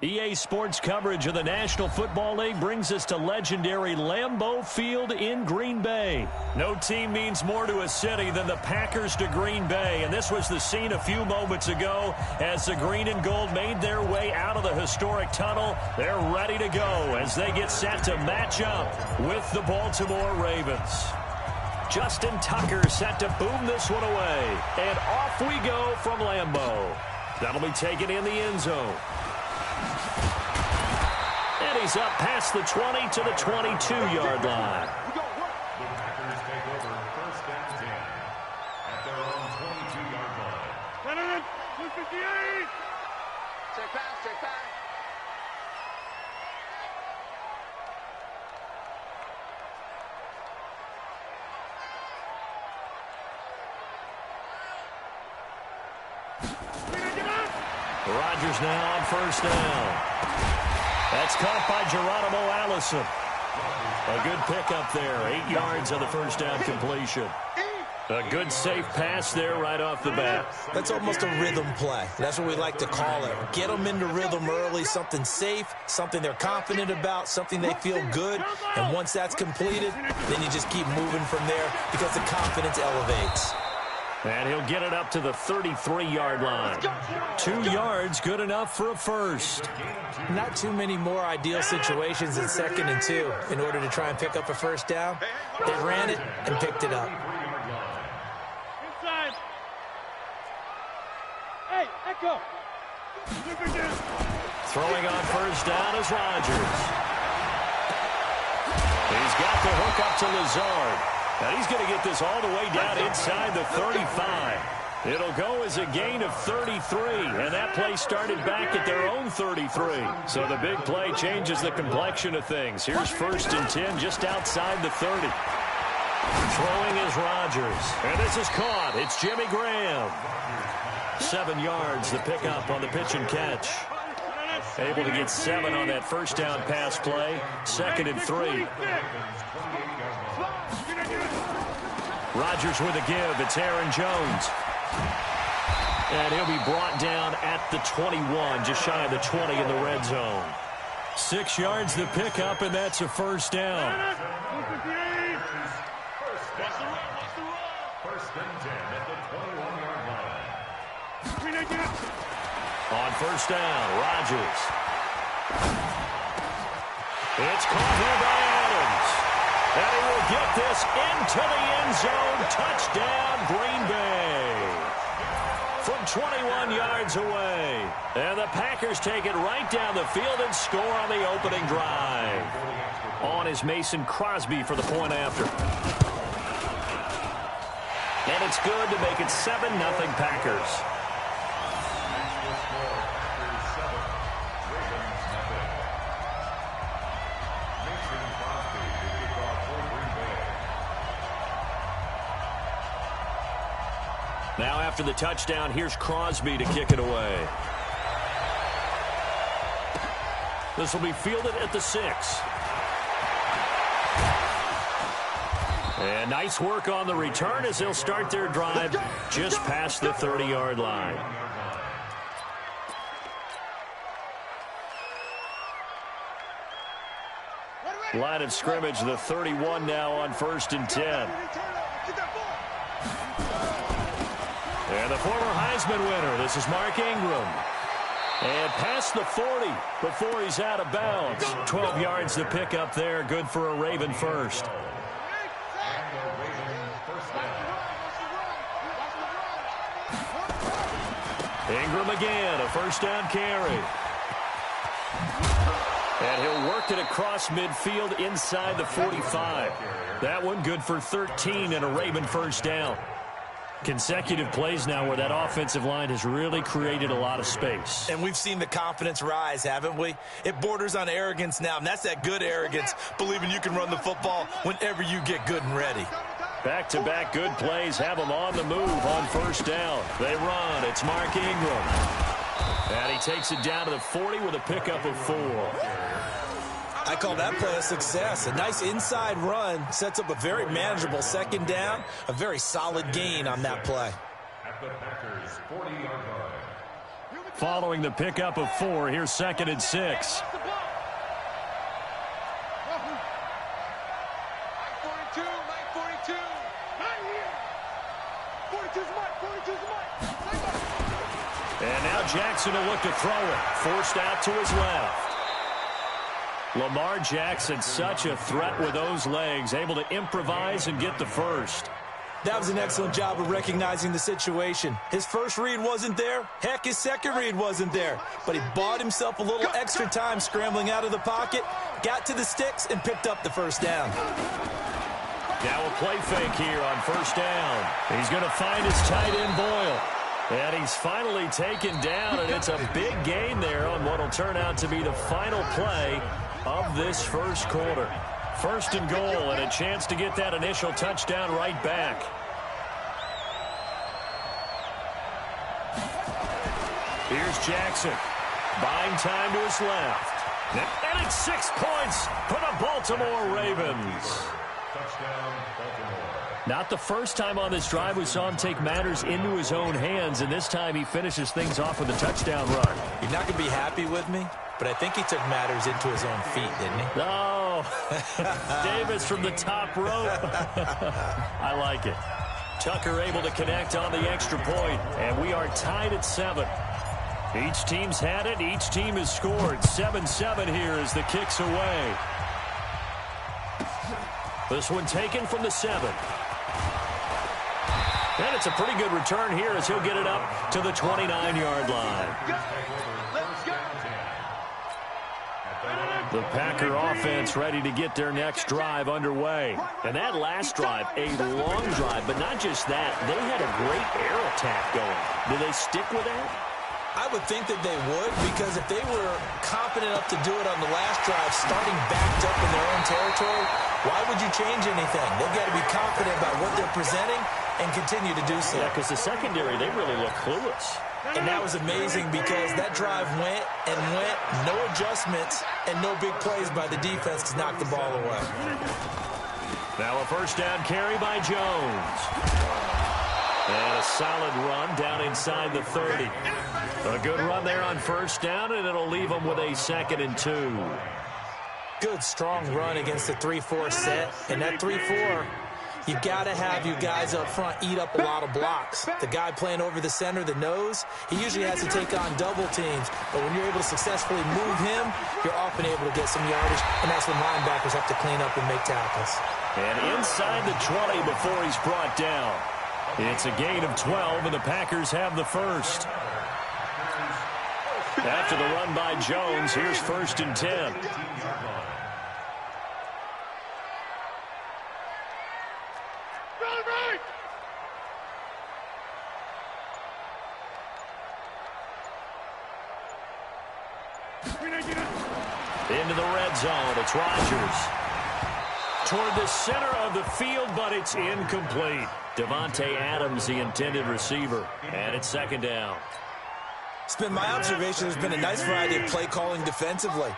EA Sports coverage of the National Football League brings us to legendary Lambeau Field in Green Bay. No team means more to a city than the Packers to Green Bay, and this was the scene a few moments ago as the green and gold made their way out of the historic tunnel. They're ready to go as they get set to match up with the Baltimore Ravens. Justin Tucker set to boom this one away, and off we go from Lambeau. That'll be taken in the end zone. And he's up past the 20 to the 22-yard line. The Packers take over first and 10 at their own 22-yard line. 258. Check pass, check pass. Rodgers now on first down. That's caught by Geronimo Allison. A good pickup there. 8 yards on the first down completion. A good safe pass there right off the bat. That's almost a rhythm play. That's what we like to call it. Get them into rhythm early, something safe, something they're confident about, something they feel good. And once that's completed, then you just keep moving from there because the confidence elevates. And he'll get it up to the 33-yard line. 2 yards, good enough for a first. Not too many more ideal situations in 2nd and 2 in order to try and pick up a first down. They ran it and picked it up. Inside. Hey, echo. Throwing on first down is Rodgers. He's got the hook up to Lazard. And he's going to get this all the way down inside the 35. It'll go as a gain of 33, and that play started back at their own 33. So the big play changes the complexion of things. Here's first and 10 just outside the 30. Throwing is Rodgers, and this is caught. It's Jimmy Graham. 7 yards, the pickup on the pitch and catch. Able to get 7 on that first down pass play. 2nd and 3. Rodgers with a give. It's Aaron Jones. And he'll be brought down at the 21, just shy of the 20 in the red zone. 6 yards the pickup, and that's a first down. First and 10 at the 21-yard line. On first down, Rodgers. It's caught here by Adams. And he will get this into the end zone. Touchdown, Green Bay. From 21 yards away. And the Packers take it right down the field and score on the opening drive. On is Mason Crosby for the point after. And it's good to make it 7-0 Packers. Now after the touchdown, here's Crosby to kick it away. This will be fielded at the 6. And nice work on the return as they'll start their drive just past the 30-yard line. Line of scrimmage, the 31 now on first and 10. And the former Heisman winner, this is Mark Ingram. And past the 40 before he's out of bounds. 12 yards to pick up there, good for a Raven first. Ingram again, a first down carry. And he'll work it across midfield inside the 45. That one good for 13 and a Raven first down. Consecutive plays now where that offensive line has really created a lot of space. And we've seen the confidence rise, haven't we? It borders on arrogance now, and that's that good arrogance, believing you can run the football whenever you get good and ready. Back-to-back good plays have them on the move on first down. They run. It's Mark Ingram. And he takes it down to the 40 with a pickup of 4. I call that play a success. A nice inside run sets up a very manageable second down. A very solid gain on that play. At the Packers' 40-yard line. Following the pickup of 4, here's 2nd and 6. And now Jackson will look to throw it. Forced out to his left. Lamar Jackson, such a threat with those legs, able to improvise and get the first. That was an excellent job of recognizing the situation. His first read wasn't there. Heck, his second read wasn't there. But he bought himself a little extra time scrambling out of the pocket, got to the sticks, and picked up the first down. Now a play fake here on first down. He's going to find his tight end, Boyle. And he's finally taken down, and it's a big gain there on what will turn out to be the final play of this first quarter. 1st and goal, and a chance to get that initial touchdown right back. Here's Jackson. Buying time to his left. And it's 6 points for the Baltimore Ravens. Touchdown, Baltimore. Not the first time on this drive we saw him take matters into his own hands, and this time he finishes things off with a touchdown run. You're not going to be happy with me, but I think he took matters into his own feet, didn't he? No. Davis from the top rope. I like it. Tucker able to connect on the extra point, and we are tied at 7. Each team's had it. Each team has scored. 7-7 here as the kick's away. This one taken from the 7. And it's a pretty good return here as he'll get it up to the 29-yard line. The Packer offense ready to get their next drive underway. And that last drive, a long drive, but not just that. They had a great air attack going. Do they stick with that? I would think that they would, because if they were confident enough to do it on the last drive, starting backed up in their own territory, why would you change anything? They've got to be confident about what they're presenting and continue to do so. Yeah, because the secondary, they really look clueless. And that was amazing because that drive went and went, no adjustments, and no big plays by the defense to knock the ball away. Now a first down carry by Jones. And a solid run down inside the 30. A good run there on first down, and it'll leave them with a 2nd and 2. Good, strong run against the 3-4 set. And that 3-4, you've got to have you guys up front eat up a lot of blocks. The guy playing over the center, the nose, he usually has to take on double teams. But when you're able to successfully move him, you're often able to get some yardage, and that's when linebackers have to clean up and make tackles. And inside the 20 before he's brought down. It's a gain of 12, and the Packers have the first. After the run by Jones, here's 1st and 10. Into the red zone, it's Rodgers. Toward the center of the field, but it's incomplete. Davante Adams, the intended receiver, and it's 2nd down. It's been my observation there's been a nice variety of play calling defensively.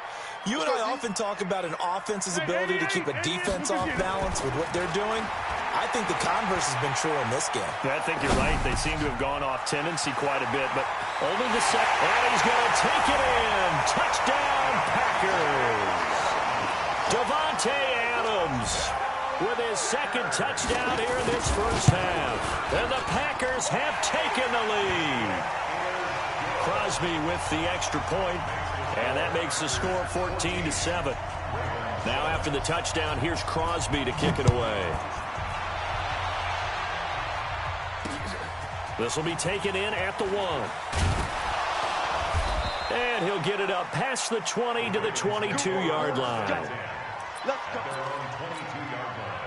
You and I often talk about an offense's ability to keep a defense off balance with what they're doing. I think the converse has been true in this game. Yeah, I think you're right. They seem to have gone off tendency quite a bit, but only the second. And he's going to take it in. Touchdown, Packers. Davante Adams with his 2nd touchdown here in this first half. And the Packers have taken the lead. Crosby with the extra point, and that makes the score 14-7. Now after the touchdown, here's Crosby to kick it away. This will be taken in at the 1. And he'll get it up past the 20 to the 22-yard line. Let's go. 22-yard line.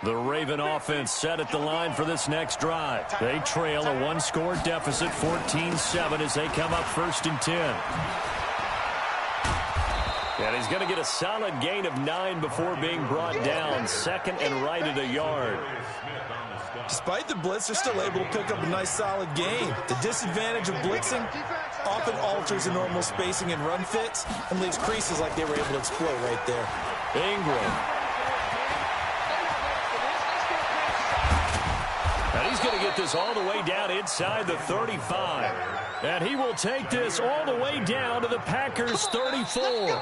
The Raven offense set at the line for this next drive. They trail a 1-score deficit, 14-7, as they come up 1st and 10. And he's going to get a solid gain of 9 before being brought down. 2nd and right at a yard. Despite the blitz, they're still able to pick up a nice solid gain. The disadvantage of blitzing often alters the normal spacing and run fits and leaves creases like they were able to exploit right there. Ingram. And he's going to get this all the way down inside the 35. And he will take this all the way down to the Packers' 34.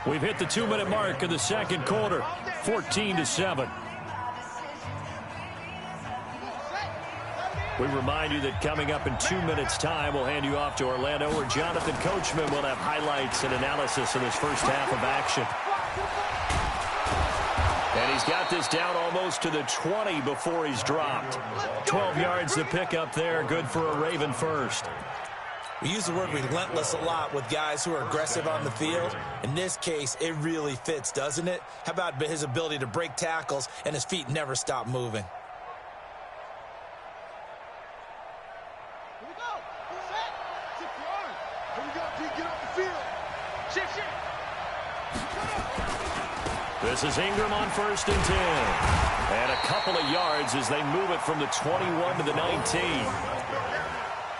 We've hit the 2-minute mark of the second quarter, 14-7. We remind you that coming up in 2 minutes' time, we'll hand you off to Orlando, where Jonathan Coachman will have highlights and analysis of this first half of action. And he's got this down almost to the 20 before he's dropped. 12 yards to pick up there, good for a Raven first. We use the word relentless a lot with guys who are aggressive on the field. In this case, it really fits, doesn't it? How about his ability to break tackles and his feet never stop moving? This is Ingram on 1st and 10. And a couple of yards as they move it from the 21 to the 19.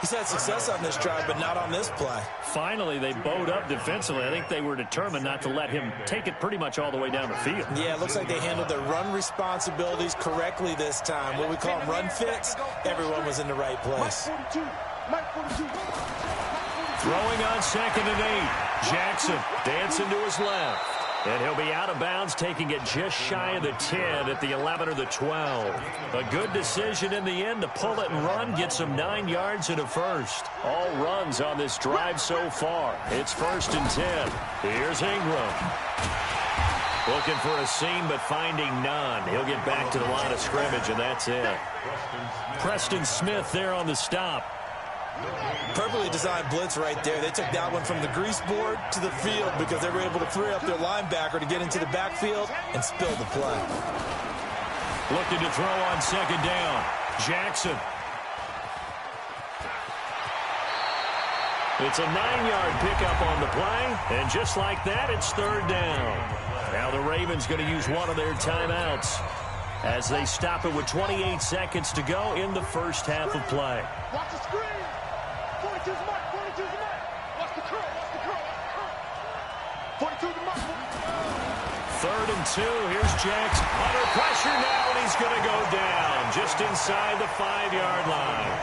He's had success on this drive, but not on this play. Finally, they bowed up defensively. I think they were determined not to let him take it pretty much all the way down the field. Yeah, it looks like they handled their run responsibilities correctly this time. What we call them run fits, everyone was in the right place. Throwing on 2nd and 8. Jackson dancing to his left. And he'll be out of bounds, taking it just shy of the 10 at the 11 or the 12. A good decision in the end to pull it and run, gets him 9 yards and a first. All runs on this drive so far. It's 1st and 10. Here's Ingram. Looking for a seam, but finding none. He'll get back to the line of scrimmage, and that's it. Preston Smith there on the stop. Perfectly designed blitz right there. They took that one from the grease board to the field because they were able to free up their linebacker to get into the backfield and spill the play. Looking to throw on 2nd down. Jackson. It's a 9-yard pickup on the play, and just like that, it's 3rd down. Now the Ravens going to use one of their timeouts as they stop it with 28 seconds to go in the first half of play. Watch the screen. 42's the mark. 42's the mark. Watch the curl. Watch the curl. 42's the mark. 3rd and 2. Here's Jackson under pressure now, and he's going to go down just inside the 5-yard line.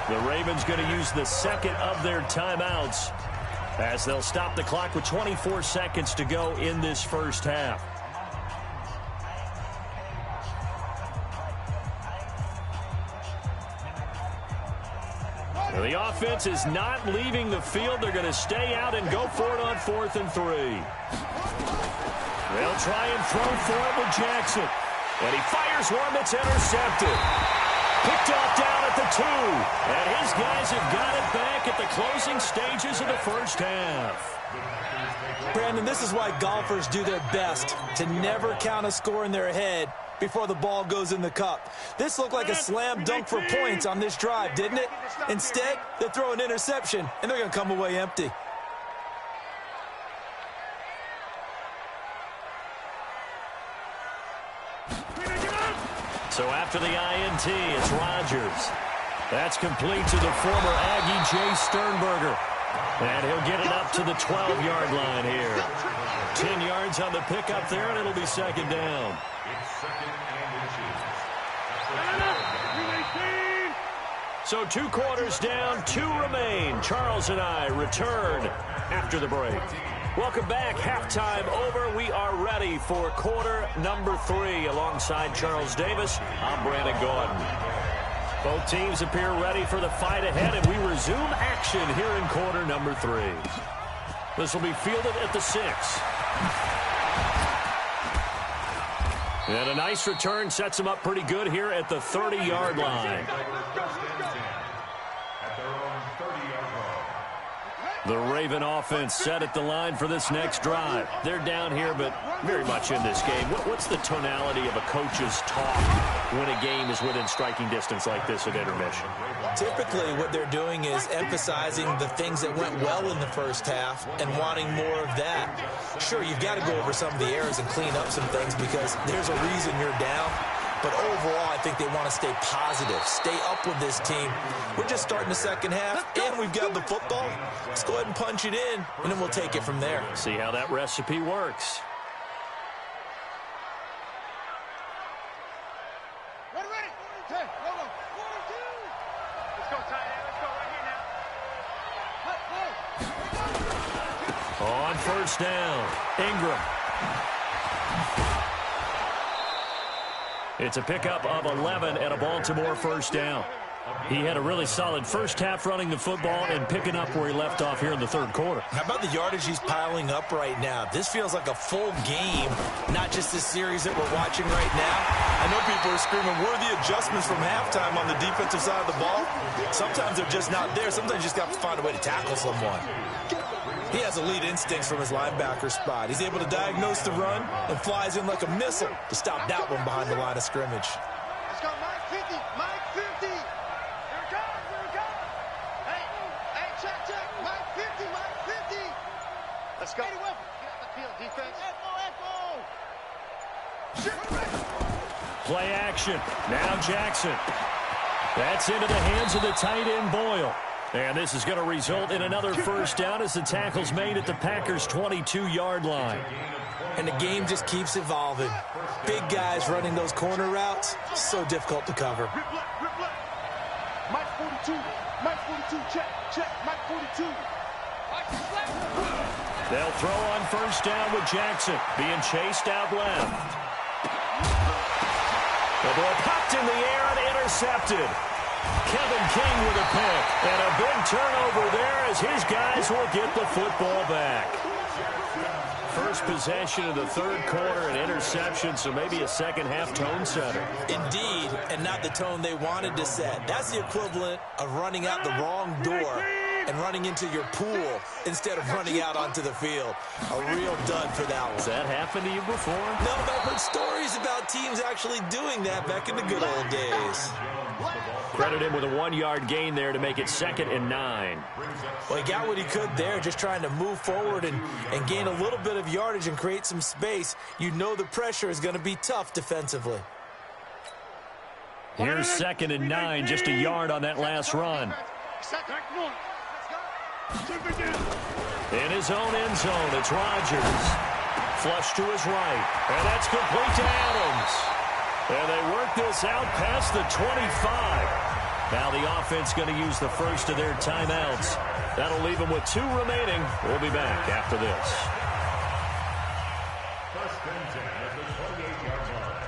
The Ravens going to use the second of their timeouts as they'll stop the clock with 24 seconds to go in this first half. The offense is not leaving the field. They're going to stay out and go for it on 4th and 3. They'll try and throw for it with Jackson. And he fires one that's intercepted. Picked off down at the 2. And his guys have got it back at the closing stages of the first half. Brandon, this is why golfers do their best to never count a score in their head before the ball goes in the cup. This looked like a slam dunk for points on this drive, didn't it? Instead, they throw an interception, and they're going to come away empty. So after the INT, it's Rodgers. That's complete to the former Aggie Jay Sternberger. And he'll get it up to the 12-yard line here. 10 yards on the pickup there, and it'll be 2nd down. So 2 quarters down, 2 remain. Charles and I return after the break. Welcome back. Halftime over. We are ready for quarter number 3. Alongside Charles Davis, I'm Brandon Gordon. Both teams appear ready for the fight ahead, and we resume action here in quarter number 3. This will be fielded at the 6. And a nice return sets him up pretty good here at the 30-yard line. The Raven offense set at the line for this next drive. They're down here, but very much in this game. What's the tonality of a coach's talk when a game is within striking distance like this at intermission? Typically, what they're doing is emphasizing the things that went well in the first half and wanting more of that. Sure, you've got to go over some of the errors and clean up some things because there's a reason you're down. But overall, I think they want to stay positive, stay up with this team. We're just starting the second half, and we've got the football. Let's go ahead and punch it in, and then we'll take it from there. See how that recipe works. down. Ingram. It's a pickup of 11 and a Baltimore first down. He had a really solid first half running the football and picking up where he left off here in the third quarter. How about the yardage he's piling up right now? This feels like a full game, not just this series that we're watching right now. I know people are screaming, worthy adjustments from halftime on the defensive side of the ball. Sometimes they're just not there. Sometimes you just got to find a way to tackle someone. He has elite instincts from his linebacker spot. He's able to diagnose the run and flies in like a missile to stop that one behind the line of scrimmage. Let's go, Mike 50, Mike 50. Here it comes, here it comes. Hey, check, Mike 50, Mike 50. Let's go. Get on the field, defense. Play action. Now Jackson. That's into the hands of the tight end Boyle. And this is going to result in another first down as the tackle's made at the Packers' 22-yard line. And the game just keeps evolving. Big guys running those corner routes, so difficult to cover. Rip left. Mike 42, check, Mike 42. They'll throw on first down with Jackson being chased out left. The ball popped in the air and intercepted. Kevin King with a pick. And a big turnover there as his guys will get the football back. First possession of the third quarter, an interception, so maybe a second-half tone setter. Indeed, and not the tone they wanted to set. That's the equivalent of running out the wrong door and running into your pool instead of running out onto the field. A real dud for that one. Has that happened to you before? No, but I've heard stories about teams actually doing that back in the good old days. Credit him with a 1-yard gain there to make it 2nd and 9. Well, he got what he could there, just trying to move forward and gain a little bit of yardage and create some space. You know the pressure is going to be tough defensively. Here's 2nd and 9, just a yard on that last run. In his own end zone, it's Rodgers. Flush to his right, and that's complete to Adams. And they work this out past the 25. Now the offense going to use the first of their timeouts. That'll leave them with 2 remaining. We'll be back after this. First and 10 at the 28-yard line.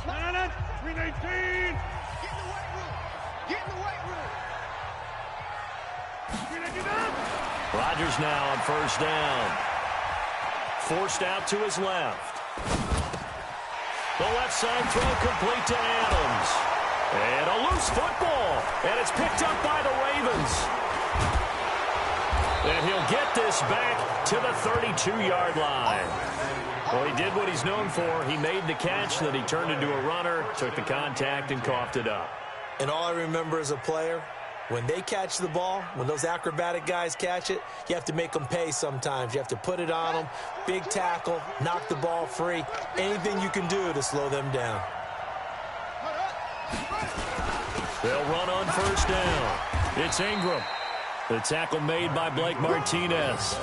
No. 319. Get in the weight room. Get in the weight room. Rodgers now on first down. Forced out to his left. The left side throw complete to Adams. And a loose football. And it's picked up by the Ravens. And he'll get this back to the 32-yard line. Well, he did what he's known for. He made the catch, then he turned into a runner, took the contact, and coughed it up. And all I remember as a player, when they catch the ball, when those acrobatic guys catch it, you have to make them pay sometimes. You have to put it on them, big tackle, knock the ball free, anything you can do to slow them down. They'll run on first down. It's Ingram. The tackle made by Blake Martinez.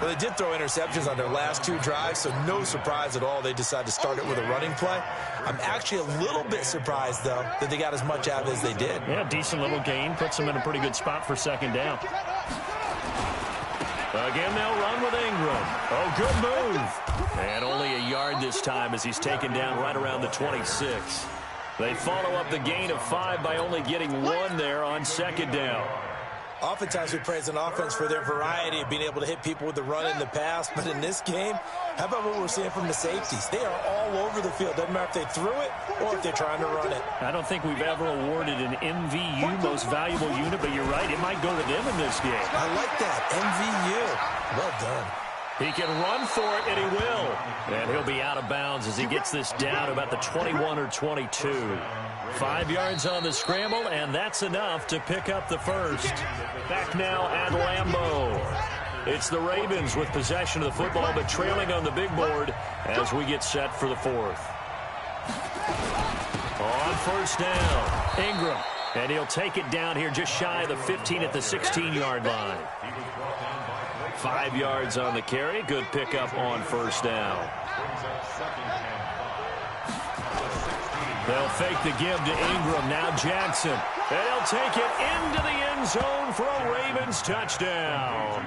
Well, they did throw interceptions on their last 2 drives, so no surprise at all they decided to start it with a running play. I'm actually a little bit surprised, though, that they got as much out of it as they did. Yeah, decent little gain. Puts them in a pretty good spot for second down. Again, they'll run with Ingram. Oh, good move. And only a yard this time as he's taken down right around the 26. They follow up the gain of 5 by only getting 1 there on second down. Oftentimes we praise an offense for their variety of being able to hit people with the run in the pass, but in this game, how about what we're seeing from the safeties? They are all over the field. Doesn't matter if they threw it or if they're trying to run it. I don't think we've ever awarded an MVU, most valuable unit, but you're right, it might go to them in this game. I like that, MVU. Well done. He can run for it, and he will. And he'll be out of bounds as he gets this down about the 21 or 22. 5 yards on the scramble, and that's enough to pick up the first. Back now at Lambeau. It's the Ravens with possession of the football, but trailing on the big board as we get set for the 4th. On first down, Ingram. And he'll take it down here just shy of the 15 at the 16-yard line. 5 yards on the carry. Good pickup on first down. They'll fake the give to Ingram. Now Jackson. And he'll take it into the end zone for a Ravens touchdown.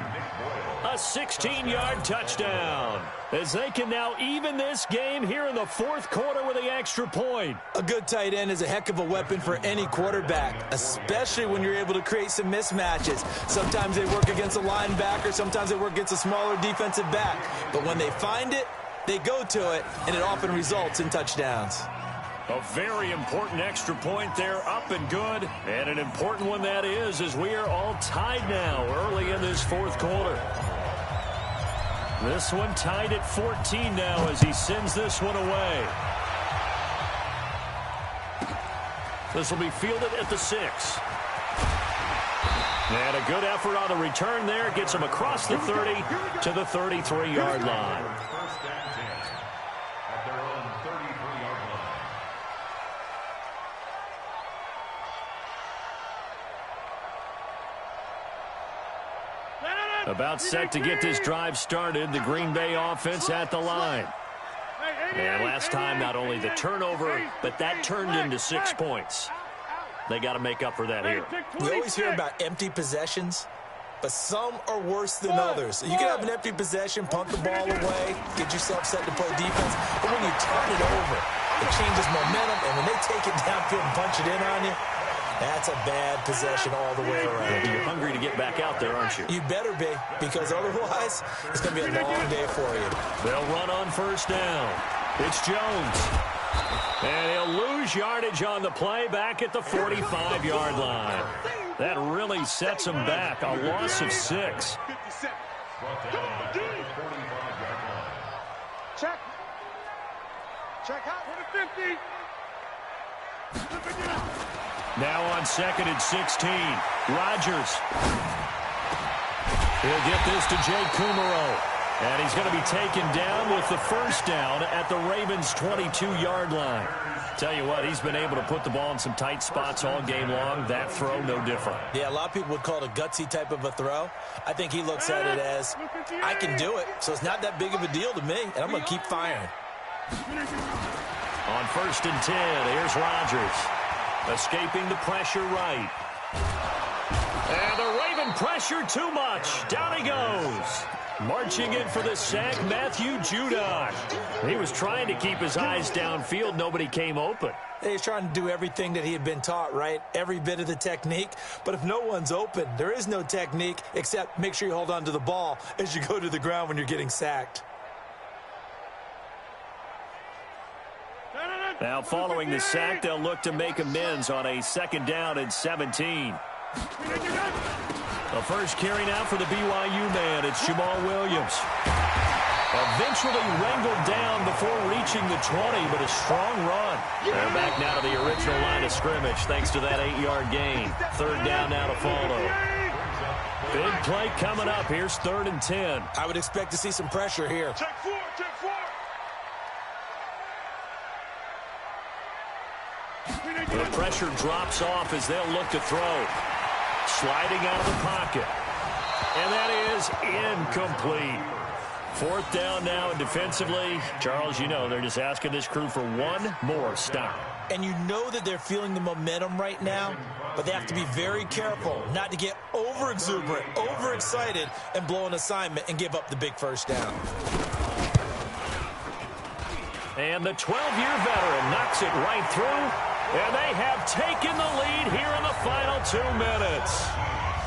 A 16-yard touchdown. As they can now even this game here in the fourth quarter with the extra point. A good tight end is a heck of a weapon for any quarterback, especially when you're able to create some mismatches. Sometimes they work against a linebacker. Sometimes they work against a smaller defensive back. But when they find it, they go to it, and it often results in touchdowns. A very important extra point there, up and good. And an important one that is, as we are all tied now early in this fourth quarter. This one tied at 14 now as he sends this one away. This will be fielded at the 6. And a good effort on the return there. Gets him across the 30 to the 33-yard line. First and 10 at their own 33-yard line. About set to get this drive started. The Green Bay offense at the line. And last time, not only the turnover, but that turned into 6 points. They got to make up for that here. We always hear about empty possessions, but some are worse than others. You can have an empty possession, punt the ball away, get yourself set to play defense, but when you turn it over, it changes momentum, and when they take it downfield and punch it in on you, that's a bad possession all the way around. You're hungry to get back out there, aren't you? You better be, because otherwise, it's going to be a long day for you. They'll run on first down. It's Jones. And he'll lose yardage on the play back at the 45-yard line. That really sets him back. A loss of 6. Check. Check out. 50. Now on second and 16. Rodgers. He'll get this to Jake Kumaro. And he's going to be taken down with the first down at the Ravens' 22-yard line. Tell you what, he's been able to put the ball in some tight spots all game long. That throw, no different. Yeah, a lot of people would call it a gutsy type of a throw. I think he looks at it as, I can do it, so it's not that big of a deal to me, and I'm going to keep firing. On first and 10, here's Rodgers. Escaping the pressure right. And the Raven pressure too much. Down he goes. Marching in for the sack, Matthew Judon. He was trying to keep his eyes downfield. Nobody came open. He's trying to do everything that he had been taught, right? Every bit of the technique. But if no one's open, there is no technique except make sure you hold on to the ball as you go to the ground when you're getting sacked. Now following the sack, they'll look to make amends on a second down and 17. The first carry now for the BYU man. It's Jamal Williams. Eventually wrangled down before reaching the 20, but a strong run. They're back now to the original line of scrimmage thanks to that 8-yard gain. Third down now to follow. Big play coming up. Here's third and 10. I would expect to see some pressure here. Check 4. Check 4. The pressure drops off as they'll look to throw. Sliding out of the pocket. And that is incomplete. Fourth down now, and defensively, Charles, you know, they're just asking this crew for one more stop. And you know that they're feeling the momentum right now, but they have to be very careful not to get over-exuberant, over-excited, and blow an assignment and give up the big first down. And the 12-year veteran knocks it right through. And they have taken the lead here in the final 2 minutes.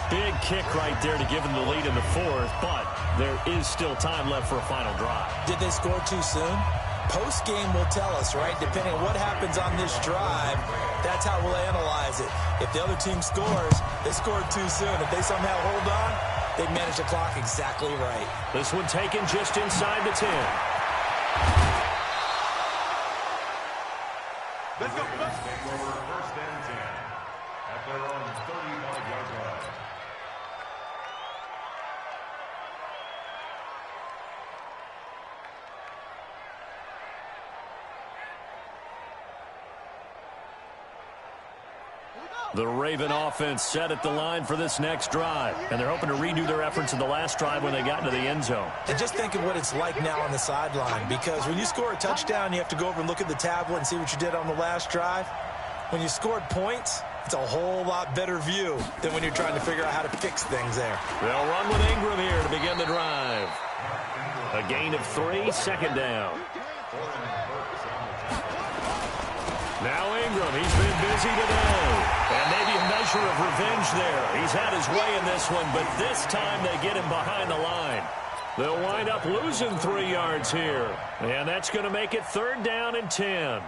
Big kick right there to give them the lead in the fourth, but there is still time left for a final drive. Did they score too soon? Post-game will tell us, right? Depending on what happens on this drive, that's how we'll analyze it. If the other team scores, they scored too soon. If they somehow hold on, they've managed the clock exactly right. This one taken just inside the 10. Let's go. Let's take over first and 10 at their own 35-yard line. The Raven offense set at the line for this next drive, and they're hoping to redo their efforts in the last drive when they got into the end zone. And just think of what it's like now on the sideline, because when you score a touchdown, you have to go over and look at the tablet and see what you did on the last drive. When you scored points, it's a whole lot better view than when you're trying to figure out how to fix things there. They'll run with Ingram here to begin the drive. A gain of 3, second down. Now Ingram, he's been busy today. And maybe a measure of revenge there. He's had his way in this one, but this time they get him behind the line. They'll wind up losing 3 yards here. And that's going to make it 3rd down and 10.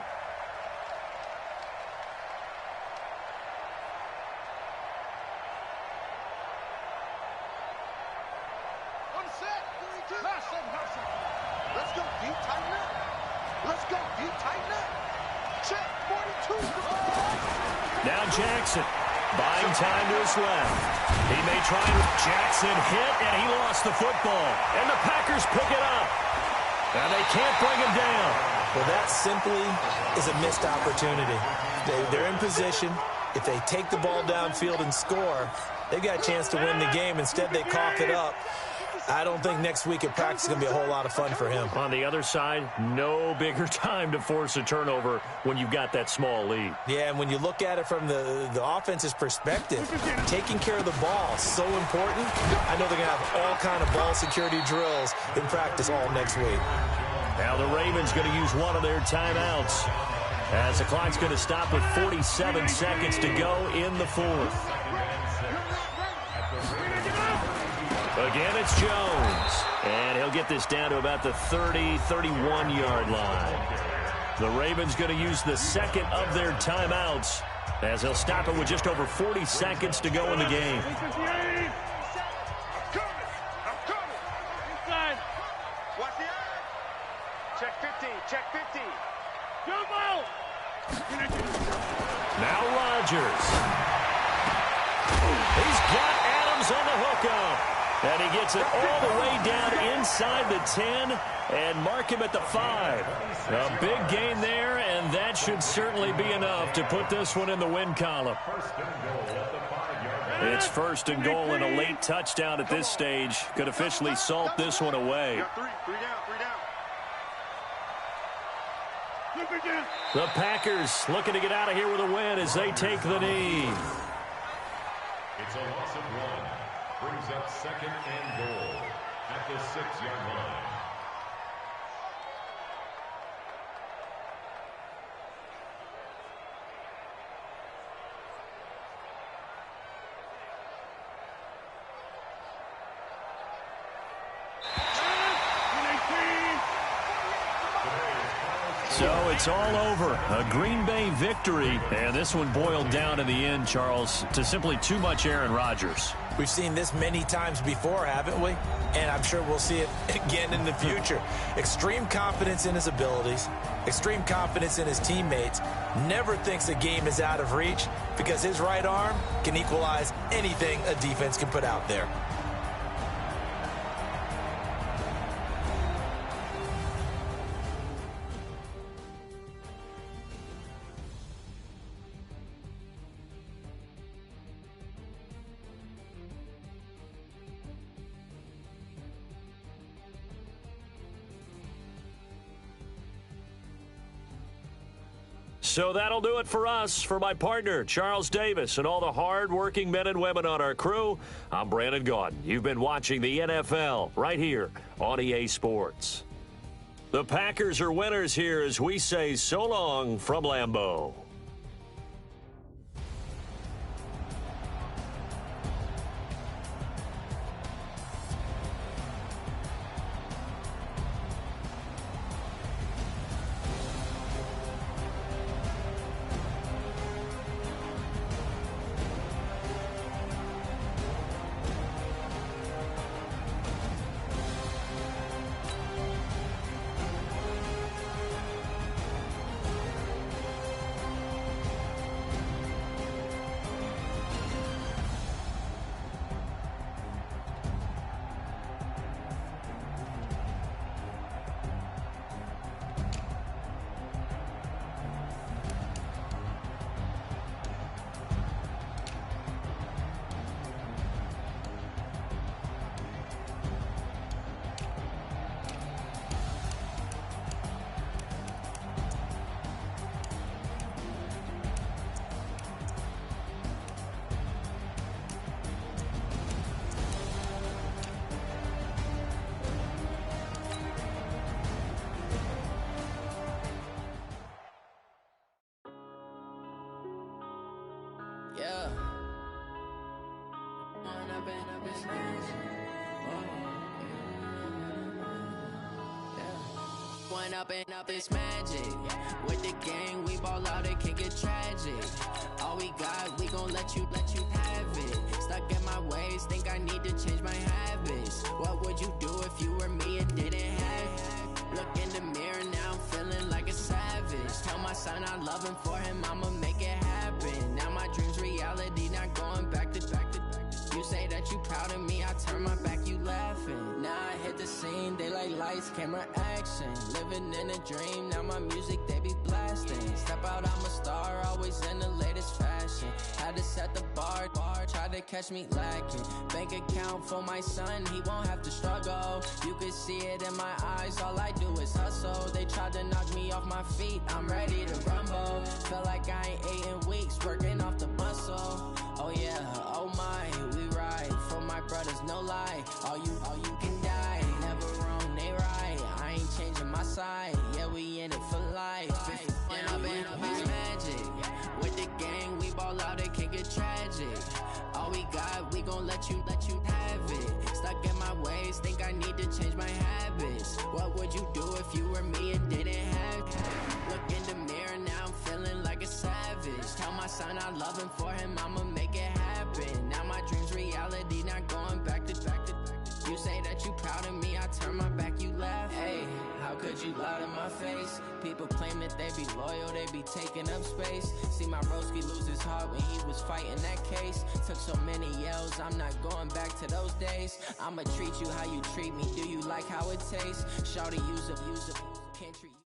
Let's go deep, tighten up. Let's go deep, tighten up. Check, 42. Now Jackson, buying time to his left. He may try to... Jackson hit, and he lost the football. And the Packers pick it up. And they can't bring him down. Well, that simply is a missed opportunity. They're in position. If they take the ball downfield and score, they've got a chance to win the game. Instead, they cough it up. I don't think next week at practice is going to be a whole lot of fun for him. On the other side, no bigger time to force a turnover when you've got that small lead. Yeah, and when you look at it from the offense's perspective, taking care of the ball is so important. I know they're going to have all kind of ball security drills in practice all next week. Now the Ravens going to use one of their timeouts as the clock's going to stop with 47 seconds to go in the 4th. Again, it's Jones, and he'll get this down to about the 30, 31-yard line. The Ravens going to use the second of their timeouts as they'll stop it with just over 40 seconds to go in the game. Watch the eye. Check 50, check 50. Now Rodgers. He's got Adams on the hookup. And he gets it all the way down inside the 10 and mark him at the 5. A big gain there, and that should certainly be enough to put this one in the win column. It's 1st and goal, and a late touchdown at this stage could officially salt this one away. The Packers looking to get out of here with a win as they take the knee. It's a loss of 1. Brings up 2nd and goal at the 6-yard line. So it's all over. A Green Bay victory. And this one boiled down in the end, Charles, to simply too much Aaron Rodgers. We've seen this many times before, haven't we? And I'm sure we'll see it again in the future. Extreme confidence in his abilities, extreme confidence in his teammates, never thinks a game is out of reach because his right arm can equalize anything a defense can put out there. So that'll do it for us. For my partner, Charles Davis, and all the hard-working men and women on our crew, I'm Brandon Gaudin. You've been watching the NFL right here on EA Sports. The Packers are winners here as we say so long from Lambeau. One up and up, it's magic. With the gang, we ball out, it can get tragic. All we got, we gon' let you have it. Stuck in my ways, think I need to change my habits. What would you do if you were me and didn't have it? Look in the mirror, now I'm feeling like a savage. Tell my son I love him, for him I'ma make it happen. Now my dream's reality, not going back to. You say that you proud of me, I turn my back, you laughing. Now I hit the scene, they like lights, camera, action. Living in a dream, now my music, they be blasting. Step out, I'm a star, always in the latest fashion. Had to set the bar, try to catch me lacking. Bank account for my son, he won't have to struggle. You can see it in my eyes, all I do is hustle. They tried to knock me off my feet, I'm ready to rumble. Feel like I ain't ate in weeks, working off the muscle. Oh yeah, oh my, we ride for my brothers, no lie. All you can die, never wrong, they right. I ain't changing my side, yeah, we in it for life. And up it's magic. With the gang, we ball out, it can get tragic. All we got, we gon' let you have it. Stuck in my ways, think I need to change my habits. What would you do if you were me and didn't have it? Look in the mirror, now I'm feeling like a savage. Tell my son I love him, for him I'ma make it happen. Now my dream's reality, not going back to. You say that you proud of me, I turn my back, you laugh. Hey, how could you lie to my face? People claim that they be loyal, they be taking up space. See my broski lose his heart when he was fighting that case. Took so many yells, I'm not going back to those days. I'ma treat you how you treat me, do you like how it tastes? Shawty, use up, can't treat you.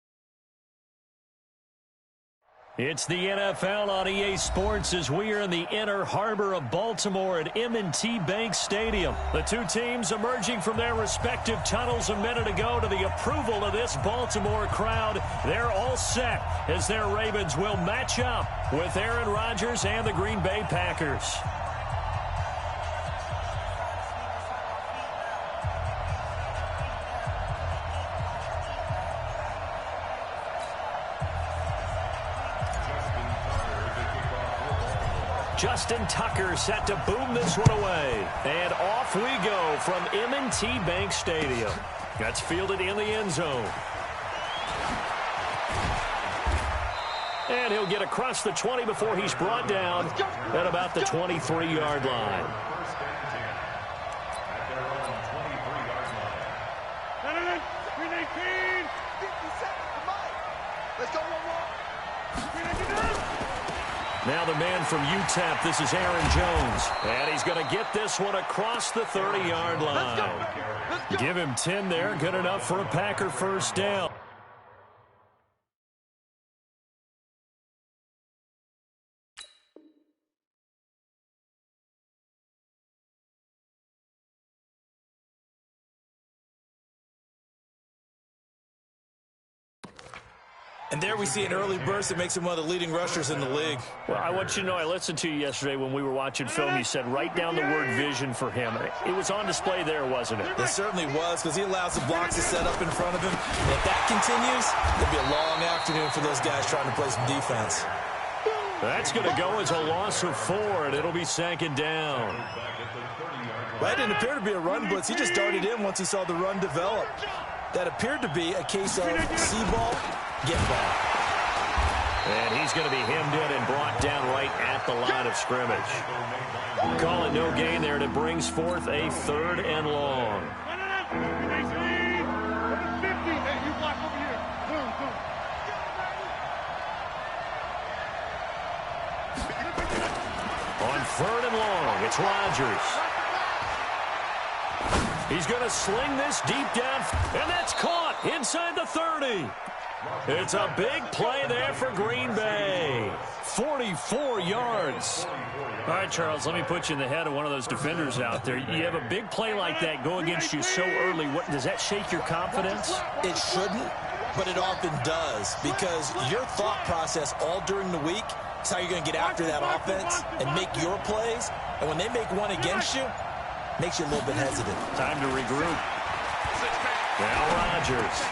It's the NFL on EA Sports as we are in the inner harbor of Baltimore at M&T Bank Stadium. The two teams emerging from their respective tunnels a minute ago to the approval of this Baltimore crowd. They're all set as their Ravens will match up with Aaron Rodgers and the Green Bay Packers. Justin Tucker set to boom this one away. And off we go from M&T Bank Stadium. That's fielded in the end zone. And he'll get across the 20 before he's brought down at about the 23-yard line. Now the man from UTEP, this is Aaron Jones. And he's going to get this one across the 30-yard line. Let's go. Give him 10 there, good enough for a Packer first down. And there we see an early burst that makes him one of the leading rushers in the league. Well, I want you to know, I listened to you yesterday when we were watching film. You said write down the word vision for him. It was on display there, wasn't it? It certainly was, because he allows the blocks to set up in front of him. And if that continues, it'll be a long afternoon for those guys trying to play some defense. That's going to go as a loss of 4, and it'll be second down. Well, it didn't appear to be a run blitz. He just darted in once he saw the run develop. That appeared to be a case of see ball, get ball. And he's going to be hemmed in and brought down right at the line of scrimmage. Call it no gain there, and it brings forth a 3rd and long. On 3rd and long, it's Rodgers. He's going to sling this deep down, and that's caught inside the 30. It's a big play there for Green Bay. 44 yards. All right, Charles, let me put you in the head of one of those defenders out there. You have a big play like that go against you so early. What, does that shake your confidence? It shouldn't, but it often does, because your thought process all during the week is how you're going to get after that offense and make your plays. And when they make one against you, makes you a little bit hesitant. Time to regroup. Now Rodgers.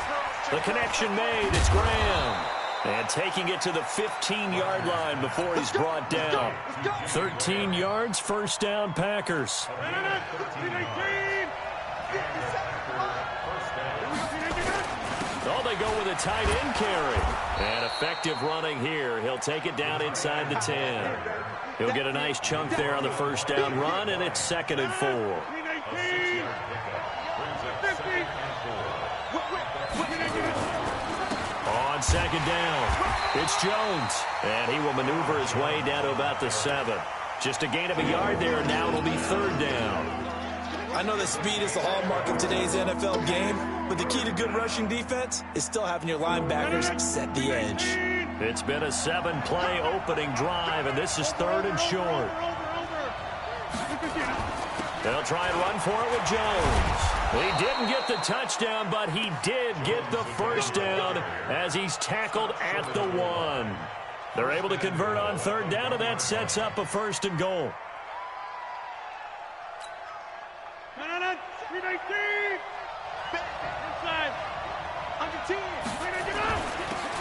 The connection made. It's Graham. And taking it to the 15-yard line before he's brought down. 13 yards, first down, Packers. Oh, they go with a tight end carry. And effective running here. He'll take it down inside the 10. He'll get a nice chunk there on the first down run, and it's 2nd and 4. On 2nd down, it's Jones. And he will maneuver his way down to about the 7. Just a gain of a yard there, and now it'll be 3rd down. I know that speed is the hallmark of today's NFL game, but the key to good rushing defense is still having your linebackers set the edge. It's been a 7-play opening drive, and this is 3rd and short. They'll try and run for it with Jones. He didn't get the touchdown, but he did get the first down as he's tackled at the 1. They're able to convert on 3rd down, and that sets up a 1st and goal.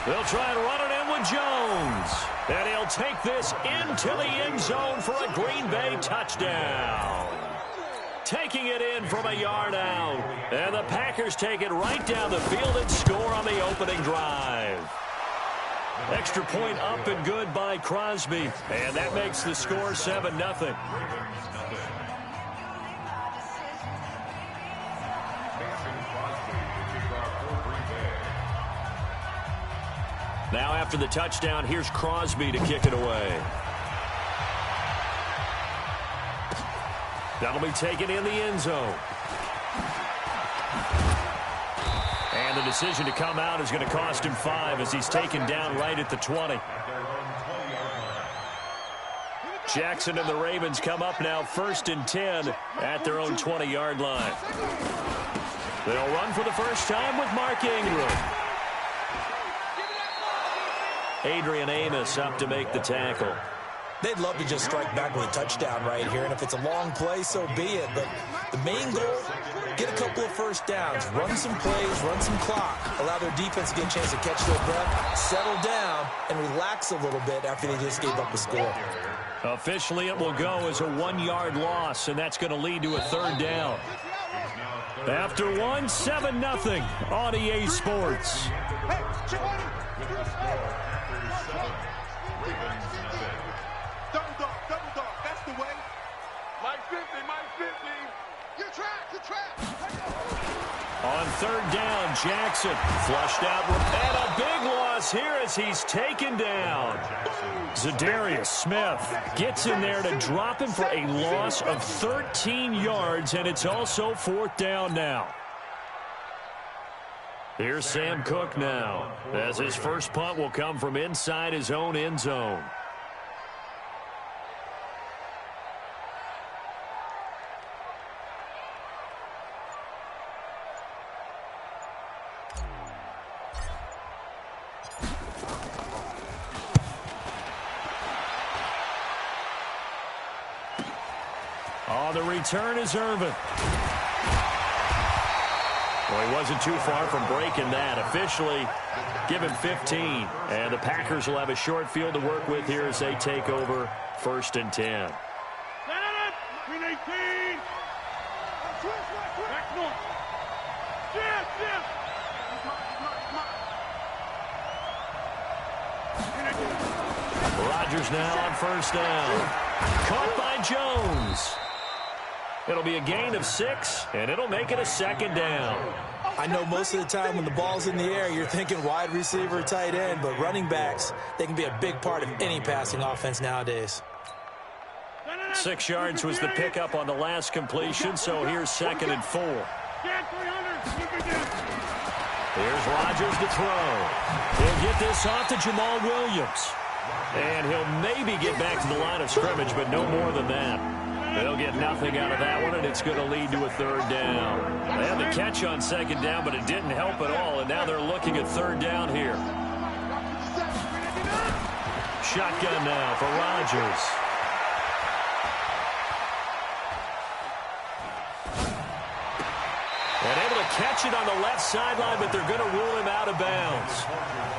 They'll try and run it in with Jones. And he'll take this into the end zone for a Green Bay touchdown. Taking it in from a yard out. And the Packers take it right down the field and score on the opening drive. Extra point up and good by Crosby. And that makes the score 7-0. Now after the touchdown, here's Crosby to kick it away. That'll be taken in the end zone. And the decision to come out is going to cost him 5 as he's taken down right at the 20. Jackson and the Ravens come up now 1st and 10 at their own 20-yard line. They'll run for the first time with Mark Ingram. Adrian Amos up to make the tackle. They'd love to just strike back with a touchdown right here, and if it's a long play, so be it. But the main goal, get a couple of first downs, run some plays, run some clock, allow their defense to get a chance to catch their breath, settle down, and relax a little bit after they just gave up a score. Officially, it will go as a 1-yard loss, and that's going to lead to a 3rd down. After 1, 7-0 on EA Sports. Double dog, that's the way. Mike 50. You're trapped. On 3rd down, Jackson flushed out and a big loss here as he's taken down. Zadarius Smith gets in there to drop him for a loss of 13 yards, and it's also 4th down now. Here's Sam Cook now, as his first punt will come from inside his own end zone. On the return is Irvin. Well, he wasn't too far from breaking that. Officially, give him 15. And the Packers will have a short field to work with here as they take over 1st and 10. Rodgers now on 1st down. Caught by Jones. It'll be a gain of 6, and it'll make it a 2nd down. I know most of the time when the ball's in the air, you're thinking wide receiver, tight end, but running backs, they can be a big part of any passing offense nowadays. 6 yards was the pickup on the last completion, so here's 2nd and 4. Here's Rodgers to throw. He'll get this off to Jamal Williams. And he'll maybe get back to the line of scrimmage, but no more than that. They'll get nothing out of that one, and it's going to lead to a 3rd down. They had the catch on 2nd down, but it didn't help at all, and now they're looking at 3rd down here. Shotgun now for Rodgers. And able to catch it on the left sideline, but they're going to rule him out of bounds.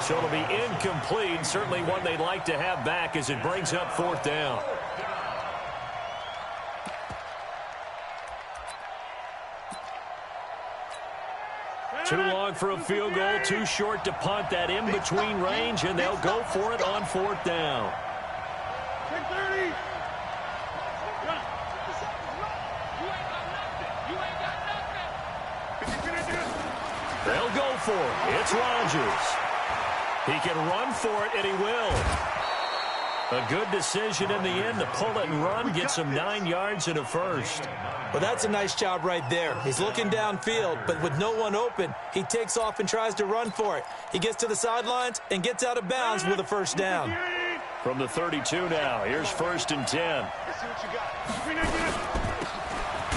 So it'll be incomplete. Certainly one they'd like to have back as it brings up 4th down. Too long for a field goal, too short to punt that in-between range, and they'll go for it on 4th down. 30. They'll go for it. It's Rodgers. He can run for it, and he will. A good decision in the end to pull it and run, get some 9 yards and a first. Well, that's a nice job right there. He's looking downfield, but with no one open, he takes off and tries to run for it. He gets to the sidelines and gets out of bounds with a first down. From the 32 now, here's 1st and 10. Let's see what you got.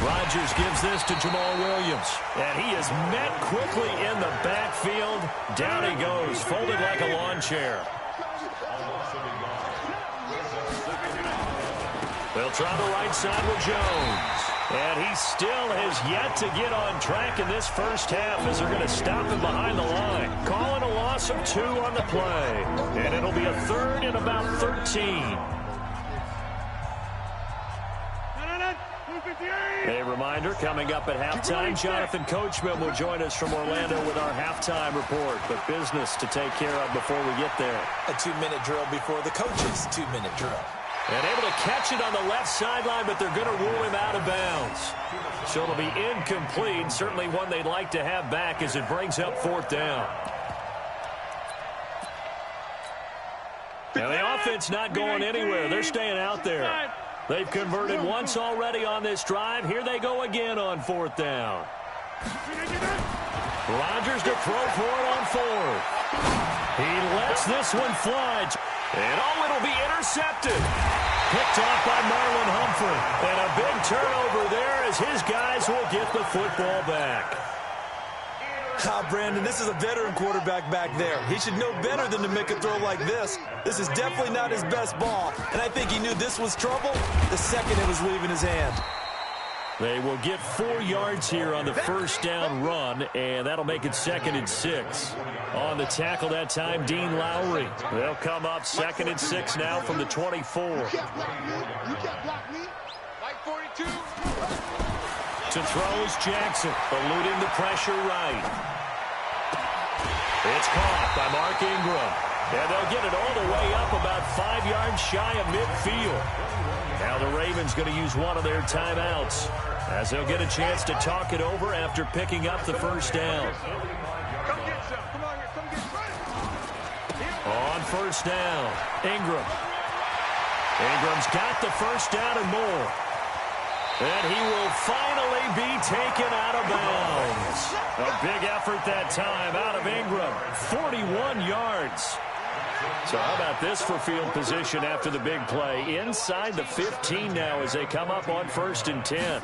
Rodgers gives this to Jamal Williams, and he is met quickly in the backfield. Down he goes, folded like a lawn chair. They'll try the right side with Jones. And he still has yet to get on track in this first half as they're going to stop him behind the line. Calling a loss of 2 on the play. And it'll be a 3rd and about 13. A reminder, coming up at halftime, Jonathan Coachman will join us from Orlando with our halftime report. But business to take care of before we get there. A 2-minute drill before the coach's 2-minute drill. And able to catch it on the left sideline, but they're going to rule him out of bounds. So it'll be incomplete. Certainly one they'd like to have back as it brings up 4th down. Now the offense not going anywhere. They're staying out there. They've converted once already on this drive. Here they go again on 4th down. Rodgers to throw for it on 4th. He lets this one fly. And it'll be intercepted. Picked off by Marlon Humphrey. And a big turnover there as his guys will get the football back. Brandon, this is a veteran quarterback back there. He should know better than to make a throw like this. This is definitely not his best ball. And I think he knew this was trouble the second it was leaving his hand. They will get 4 yards here on the first down run, and that'll make it 2nd and 6. On the tackle that time, Dean Lowry. They'll come up 2nd and 6 now from the 24. You can't block me. Mike 42. To throws Jackson, eluding the pressure right. It's caught by Mark Ingram. And they'll get it all the way up about 5 yards shy of midfield. Now the Ravens going to use one of their timeouts as they'll get a chance to talk it over after picking up the first down. Come get some. Come on here. Come get some. On first down, Ingram. Ingram's got the first down and more. And he will finally be taken out of bounds. A big effort that time out of Ingram. 41 yards. So how about this for field position after the big play? Inside the 15 now as they come up on 1st and 10.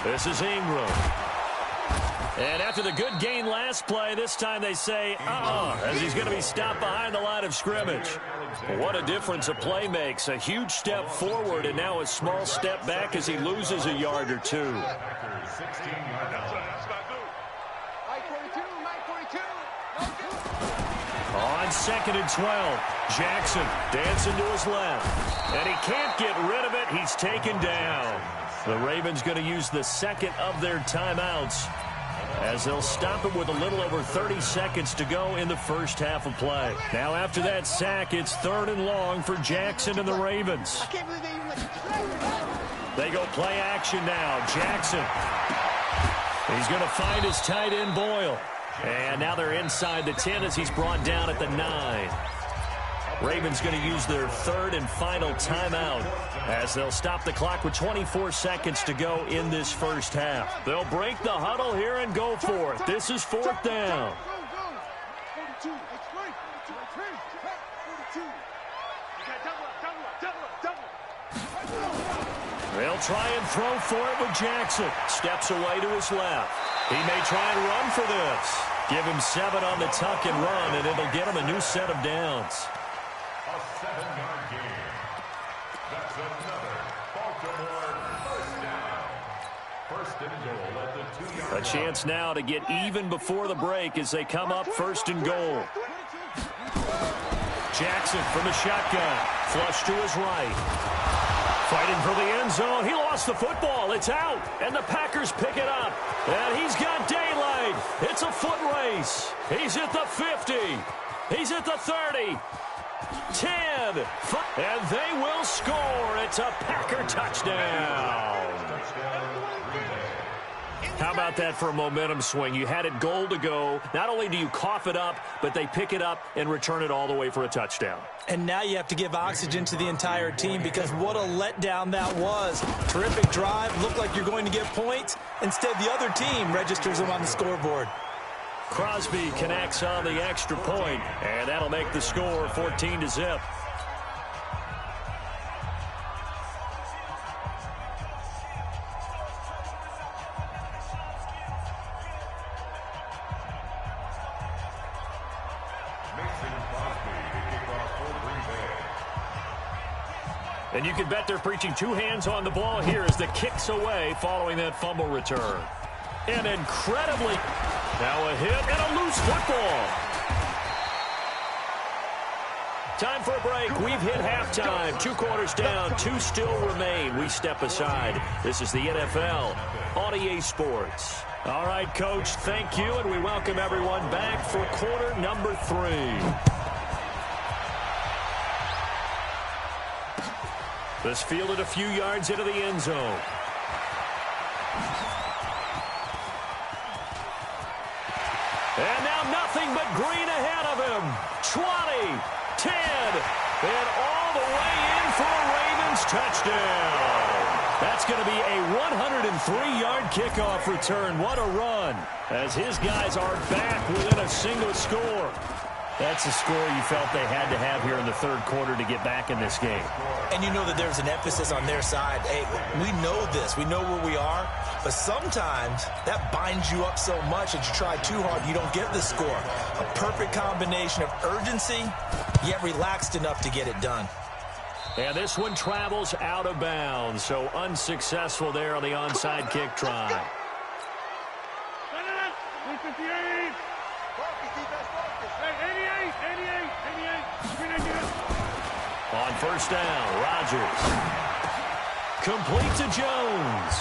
This is Ingram. And after the good gain last play, this time they say, as he's going to be stopped behind the line of scrimmage. What a difference a play makes. A huge step forward and now a small step back as he loses a yard or 2. On 2nd and 12, Jackson dancing to his left. And he can't get rid of it. He's taken down. The Ravens going to use the 2nd of their timeouts as they'll stop it with a little over 30 seconds to go in the first half of play. Now after that sack, it's 3rd and long for Jackson and the Ravens. I can't believe they even let you play. They go play action now. Jackson. He's going to find his tight end Boyle. And now they're inside the 10 as he's brought down at the 9. Ravens going to use their 3rd and final timeout as they'll stop the clock with 24 seconds to go in this first half. They'll break the huddle here and go for it. This is 4th down. They'll try and throw for it with Jackson. Steps away to his left. He may try and run for this. Give him 7 on the tuck and run, and it'll get him a new set of downs. A 7-yard gain. That's another Baltimore first down. First and goal at the 2-yard line. A chance now to get even before the break as they come up first and goal. Jackson from the shotgun. Flush to his right. Fighting for the end zone. He lost the football. It's out. And the Packers pick it up. And he's got daylight. It's a foot race. He's at the 50. He's at the 30. 10. And they will score. It's a Packer touchdown. How about that for a momentum swing? You had it goal to go. Not only do you cough it up, but they pick it up and return it all the way for a touchdown. And now you have to give oxygen to the entire team because what a letdown that was. Terrific drive. Looked like you're going to get points. Instead, the other team registers them on the scoreboard. Crosby connects on the extra point, and that'll make the score 14-0. And you can bet they're preaching two hands on the ball here as the kick's away following that fumble return. And incredibly, now a hit and a loose football. Time for a break. We've hit halftime. 2 quarters down, 2 still remain. We step aside. This is the NFL on EA Sports. All right, Coach, thank you, and we welcome everyone back for quarter number 3. This fielded a few yards into the end zone. And now nothing but green ahead of him. 20, 10, and all the way in for a Ravens touchdown. That's going to be a 103-yard kickoff return. What a run as his guys are back within a single score. That's a score you felt they had to have here in the third quarter to get back in this game. And you know that there's an emphasis on their side. Hey, we know this. We know where we are. But sometimes that binds you up so much that you try too hard, you don't get the score. A perfect combination of urgency, yet relaxed enough to get it done. And this one travels out of bounds. So unsuccessful there on the onside kick try. On first down, Rodgers. Complete to Jones.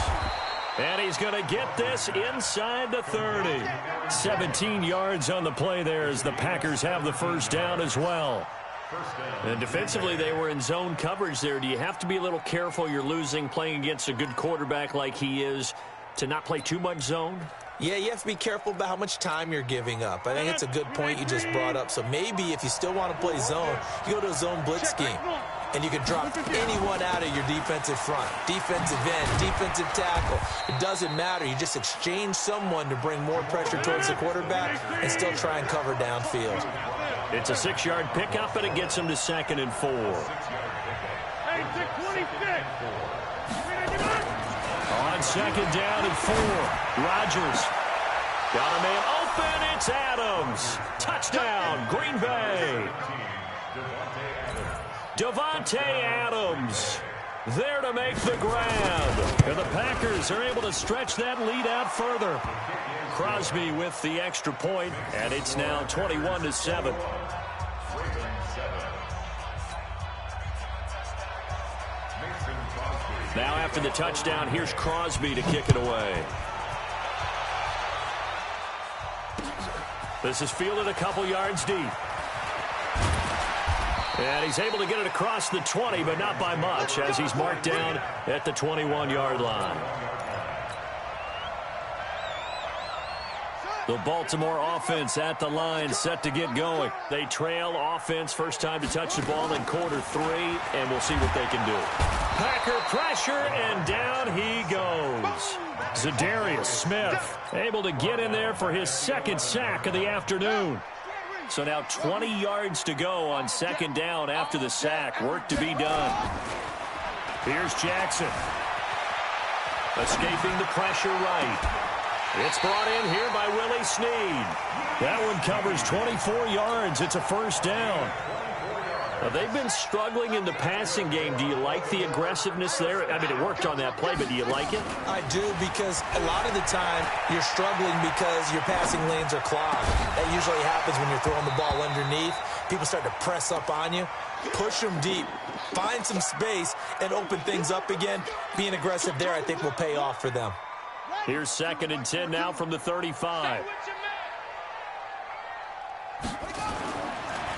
And he's going to get this inside the 30. 17 yards on the play there as the Packers have the first down as well. And defensively, they were in zone coverage there. Do you have to be a little careful? You're losing, playing against a good quarterback like he is, to not play too much zone? Yeah, you have to be careful about how much time you're giving up. I think it's a good point you just brought up. So maybe if you still want to play zone, you go to a zone blitz scheme. And you can drop anyone out of your defensive front. Defensive end, defensive tackle. It doesn't matter. You just exchange someone to bring more pressure towards the quarterback and still try and cover downfield. It's a 6-yard pickup, and it gets him to 2nd and 4. On 2nd down and 4, Rodgers got a man open. It's Adams. Touchdown, Green Bay. Davante Adams there to make the grab. And the Packers are able to stretch that lead out further. Crosby with the extra point, and it's now 21-7. Now after the touchdown, here's Crosby to kick it away. This is fielded a couple yards deep. And he's able to get it across the 20, but not by much, as he's marked down at the 21-yard line. The Baltimore offense at the line, set to get going. They trail offense, first time to touch the ball in quarter 3, and we'll see what they can do. Packer pressure, and down he goes. Zadarius Smith able to get in there for his 2nd sack of the afternoon. So now 20 yards to go on 2nd down after the sack. Work to be done. Here's Jackson. Escaping the pressure right. It's brought in here by Willie Snead. That one covers 24 yards. It's a first down. They've been struggling in the passing game. Do you like the aggressiveness there? I mean, it worked on that play, but do you like it? I do, because a lot of the time you're struggling because your passing lanes are clogged. That usually happens when you're throwing the ball underneath. People start to press up on you. Push them deep. Find some space and open things up again. Being aggressive there, I think, will pay off for them. Here's 2nd and 10 now from the 35.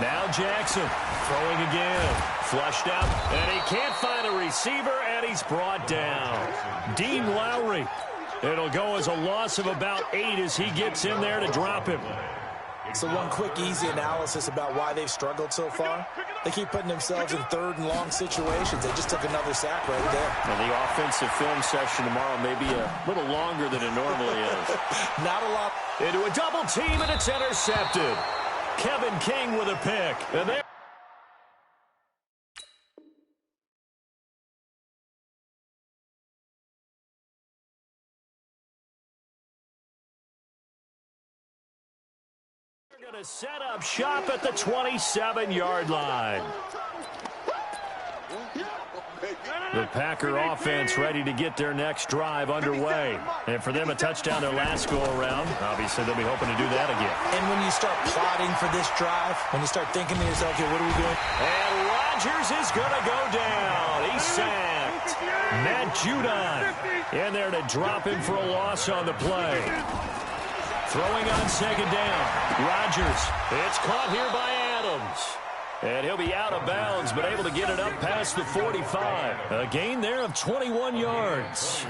Now Jackson throwing again. Flushed out, and he can't find a receiver, and he's brought down. Dean Lowry. It'll go as a loss of about 8 as he gets in there to drop him. So one quick, easy analysis about why they've struggled so far. They keep putting themselves in 3rd and long situations. They just took another sack right there. And the offensive film session tomorrow may be a little longer than it normally is. Not a lot. Into a double team, and it's intercepted. Kevin King with a pick. And there. They're going to set up shop at the 27-yard line. The Packer offense ready to get their next drive underway. And for them, a touchdown their last go-around. Obviously, they'll be hoping to do that again. And when you start plotting for this drive, when you start thinking to yourself, okay, what are we doing? And Rodgers is going to go down. He's sacked. Matt Judon in there to drop him for a loss on the play. Throwing on 2nd down. Rodgers. It's caught here by Adams. And he'll be out of bounds, but able to get it up past the 45. A gain there of 21 yards.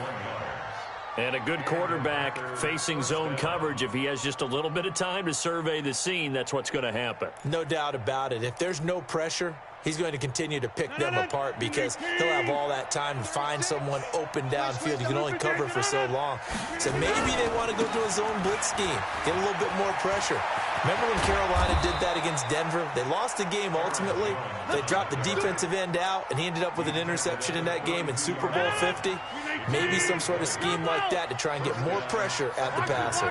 And a good quarterback facing zone coverage. If he has just a little bit of time to survey the scene, that's what's going to happen. No doubt about it. If there's no pressure, he's going to continue to pick them apart because he'll have all that time to find someone open downfield. You can only cover for so long. So maybe they want to go to a zone blitz scheme, get a little bit more pressure. Remember when Carolina did that against Denver? They lost the game ultimately. They dropped the defensive end out, and he ended up with an interception in that game in Super Bowl 50. Maybe some sort of scheme like that to try and get more pressure at the passer.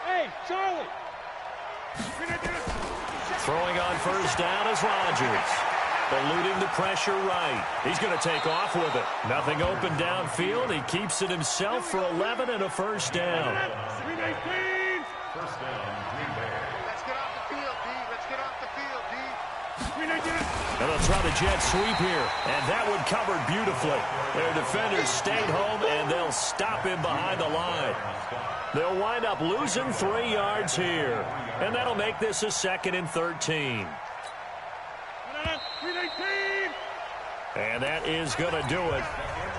Hey, Charlie. Throwing on 1st down is Rodgers. Eluding the pressure right. He's going to take off with it. Nothing open downfield. He keeps it himself for 11 and a 1st down. 1st down, Green Bay. Let's get off the field, D. Let's get off the field, D. And they'll try the jet sweep here. And that one covered beautifully. Their defenders stayed home, and they'll stop him behind the line. They'll wind up losing 3 yards here. And that'll make this a 2nd and 13. And that is going to do it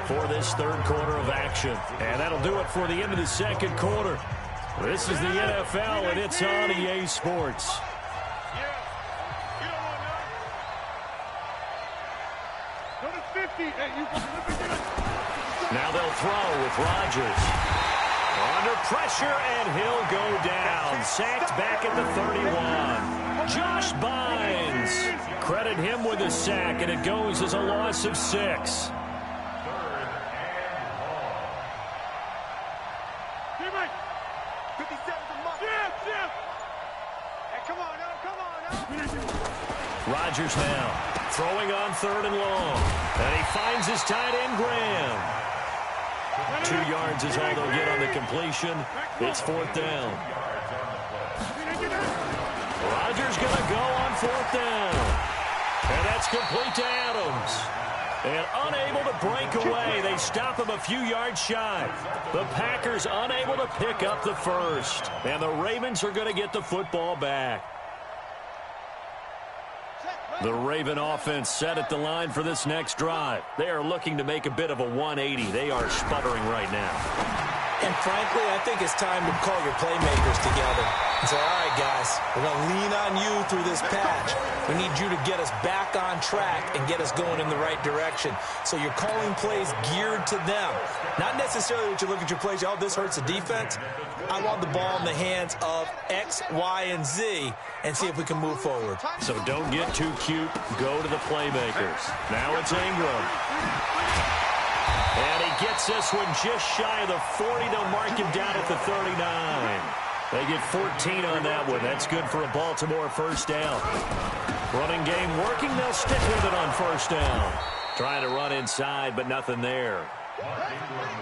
for this 3rd quarter of action. And that'll do it for the end of the 2nd quarter. This is the NFL, and it's on EA Sports. Now they'll throw with Rodgers. Under pressure, and he'll go down. Sacked back at the 31. Josh Bynes. Credit him with a sack, and it goes as a loss of 6. Rodgers now throwing on 3rd and long. And he finds his tight end, Graham. 2 yards is all they'll get on the completion. It's 4th down. Rodgers going to go on 4th down. And that's complete to Adams. And unable to break away. They stop him a few yards shy. The Packers unable to pick up the 1st. And the Ravens are going to get the football back. The Raven offense set at the line for this next drive. They are looking to make a bit of a 180. They are sputtering right now. And frankly, I think it's time to call your playmakers together and say, all right, guys, we're going to lean on you through this patch. We need you to get us back on track and get us going in the right direction. So you're calling plays geared to them. Not necessarily that you look at your plays, oh, this hurts the defense. I want the ball in the hands of X, Y, and Z and see if we can move forward. So don't get too cute. Go to the playmakers. Now it's Ingram. And he gets this one just shy of the 40 to mark him down at the 39. They get 14 on that one. That's good for a Baltimore first down. Running game working. They'll stick with it on first down. Trying to run inside, but nothing there.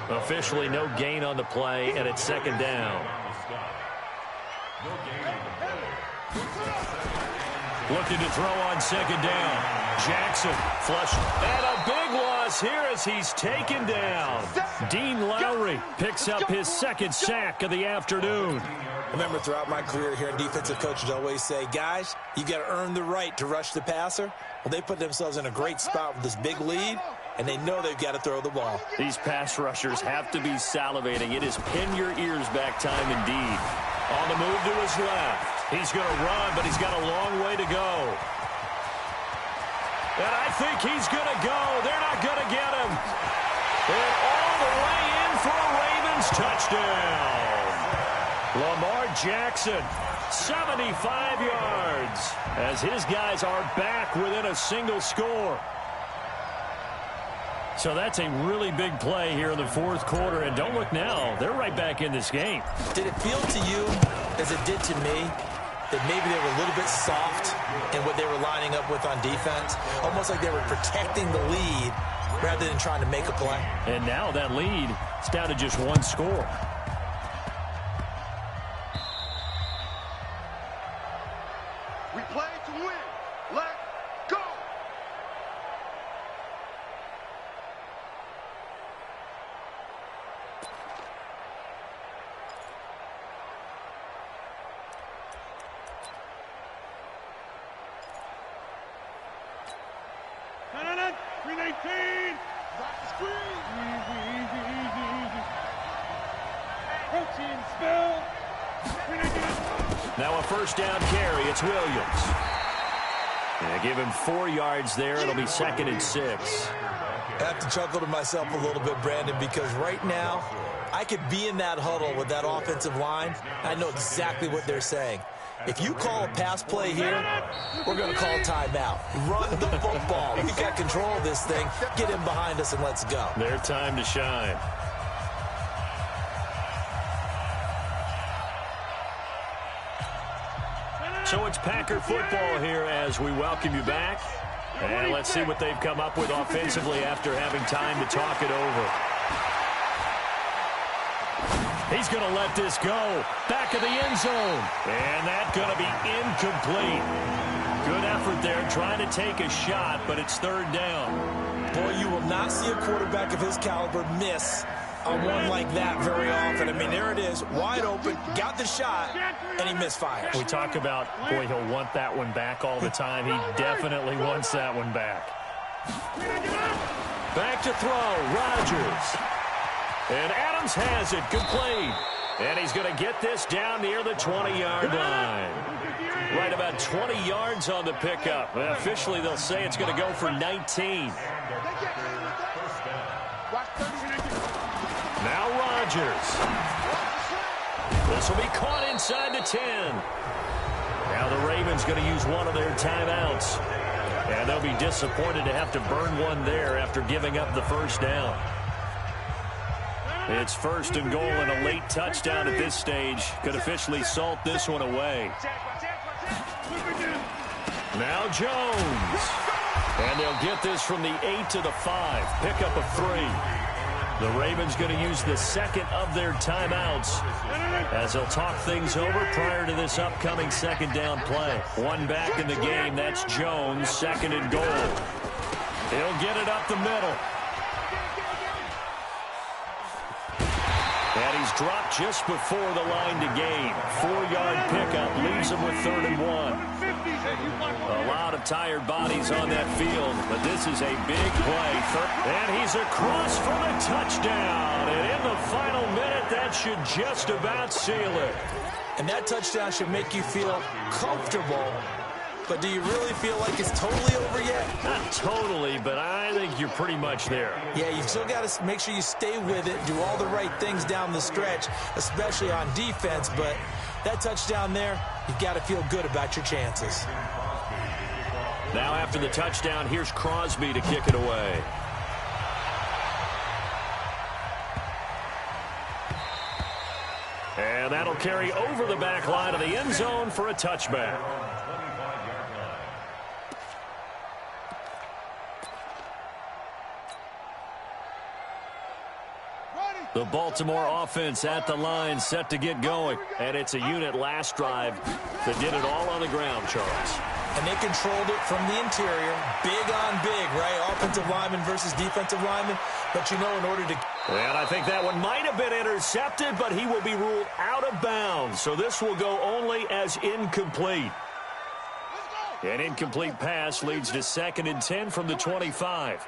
Officially no gain on the play, and it's second down. Looking to throw on second down. Jackson flush. And a big loss here as he's taken down. Dean Lowry picks up his second sack of the afternoon. Remember, throughout my career here, defensive coaches always say, guys, you got to earn the right to rush the passer. Well, they put themselves in a great spot with this big lead, and they know they've got to throw the ball. These pass rushers have to be salivating. It is pin your ears back time indeed. On the move to his left. He's going to run, but he's got a long way to go. And I think he's going to go. They're not going to get him. And all the way in for a Ravens touchdown. Lamar Jackson, 75 yards, as his guys are back within a single score. So that's a really big play here in the fourth quarter. And don't look now, they're right back in this game. Did it feel to you, as it did to me, that maybe they were a little bit soft in what they were lining up with on defense? Almost like they were protecting the lead rather than trying to make a play. And now that lead is down to just one score. We play to win. Let's go. Canada, 319. Got the screen. Protein spill. 319. Now a first down carry. It's Williams. They give him 4 yards there. It'll be 2nd and 6. I have to chuckle to myself a little bit, Brandon, because right now I could be in that huddle with that offensive line. I know exactly what they're saying. If you call a pass play here, we're going to call timeout. Run the football. We've got control of this thing. Get in behind us and let's go. Their time to shine. So it's Packer football here as we welcome you back. And let's see what they've come up with offensively after having time to talk it over. He's going to let this go. Back of the end zone. And that's going to be incomplete. Good effort there trying to take a shot, but it's 3rd down. Boy, you will not see a quarterback of his caliber miss on one like that very often. I mean, there it is, wide open, got the shot, and he misfires. We talk about, boy, he'll want that one back all the time. He definitely wants that one back. Back to throw, Rodgers. And Adams has it, complete. And he's going to get this down near the 20-yard line. Right about 20 yards on the pickup. Well, officially, they'll say it's going to go for 19. Now Rodgers. This will be caught inside the 10. Now the Ravens going to use one of their timeouts. And they'll be disappointed to have to burn one there after giving up the first down. It's 1st and goal, and a late touchdown at this stage could officially salt this one away. Now Jones. And they'll get this from the 8 to the 5. Pickup of 3. The Ravens going to use the 2nd of their timeouts as they'll talk things over prior to this upcoming 2nd down play. One back in the game. That's Jones, 2nd and goal. He'll get it up the middle. And he's dropped just before the line to gain. 4-yard pickup leaves him with 3rd and 1. A lot of tired bodies on that field, but this is a big play. And he's across for the touchdown. And in the final minute, that should just about seal it. And that touchdown should make you feel comfortable. But do you really feel like it's totally over yet? Not totally, but I think you're pretty much there. Yeah, you still got to make sure you stay with it, do all the right things down the stretch, especially on defense. But that touchdown there, you've got to feel good about your chances. Now after the touchdown, here's Crosby to kick it away. And That'll carry over the back line of the end zone for a touchback. The Baltimore offense at the line, set to get going. And it's a unit last drive that did it all on the ground, Charles. And they controlled it from the interior. Big on big, right? Offensive lineman versus defensive lineman. But, you know, in order to... And I think that one might have been intercepted, but he will be ruled out of bounds. So this will go only as incomplete. An incomplete pass leads to 2nd and 10 from the 25.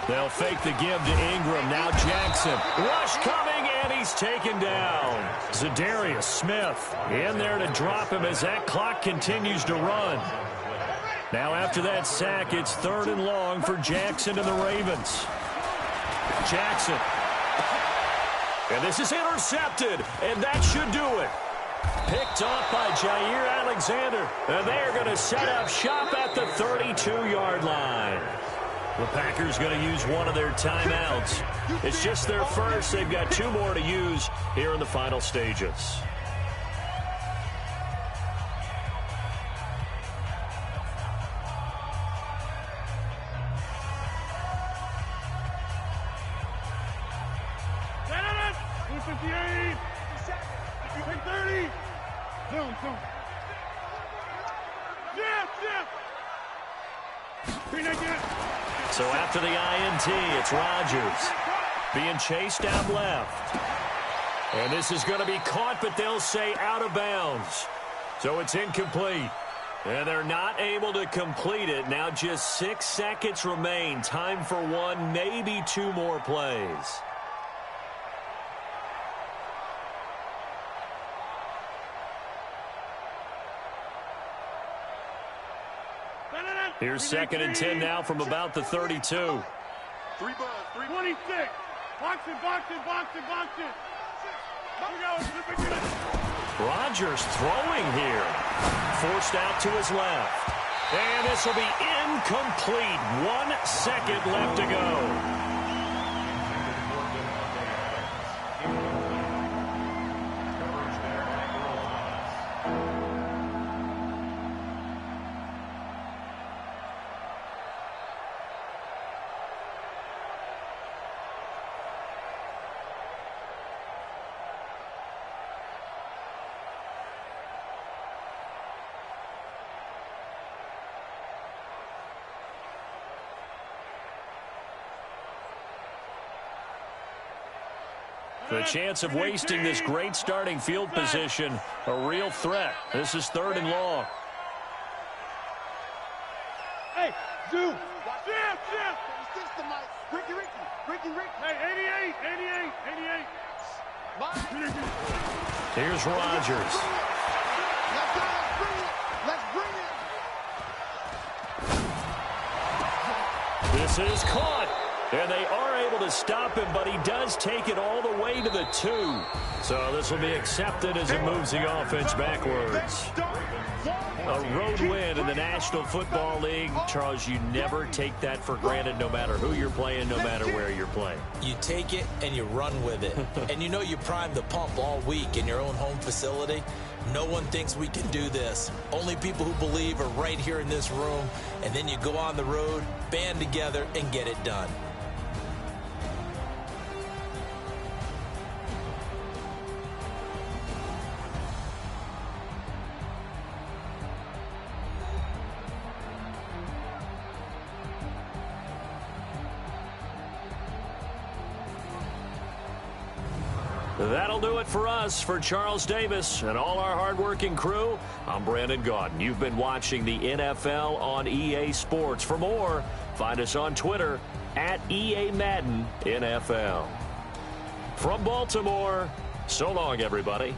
They'll fake the give to Ingram. Now Jackson. Rush coming, and he's taken down. Zadarius Smith in there to drop him as that clock continues to run. Now after that sack, it's 3rd and long for Jackson and the Ravens. Jackson. And this is intercepted, and that should do it. Picked off by Jair Alexander. And they are going to set up shop at the 32-yard line. The Packers going to use one of their timeouts. It's just their first. They've got 2 more to use here in the final stages. So after the INT, it's Rodgers being chased out left. And this is going to be caught, but they'll say out of bounds. So it's incomplete. And they're not able to complete it. Now just 6 seconds remain. Time for 1, maybe 2 more plays. Here's 2nd and 10 now from about the 32. 26. Box it. Rodgers throwing here. Forced out to his left. And this will be incomplete. 1 second left to go. The chance of wasting this great starting field position, a real threat. This is 3rd and long. Hey, dude. Ricky. Hey, 88. Here's Rodgers. Let's bring it. This is caught. And they are able to stop him, but he does take it all the way to the 2. So this will be accepted as it moves the offense backwards. A road win in the National Football League. Charles, you never take that for granted no matter who you're playing, no matter where you're playing. You take it and you run with it. And you know you primed the pump all week in your own home facility. No one thinks we can do this. Only people who believe are right here in this room. And then you go on the road, band together, and get it done. That'll do it for us. For Charles Davis and all our hardworking crew, I'm Brandon Gaudin. You've been watching the NFL on EA Sports. For more, find us on Twitter at EA Madden NFL. From Baltimore, so long, everybody.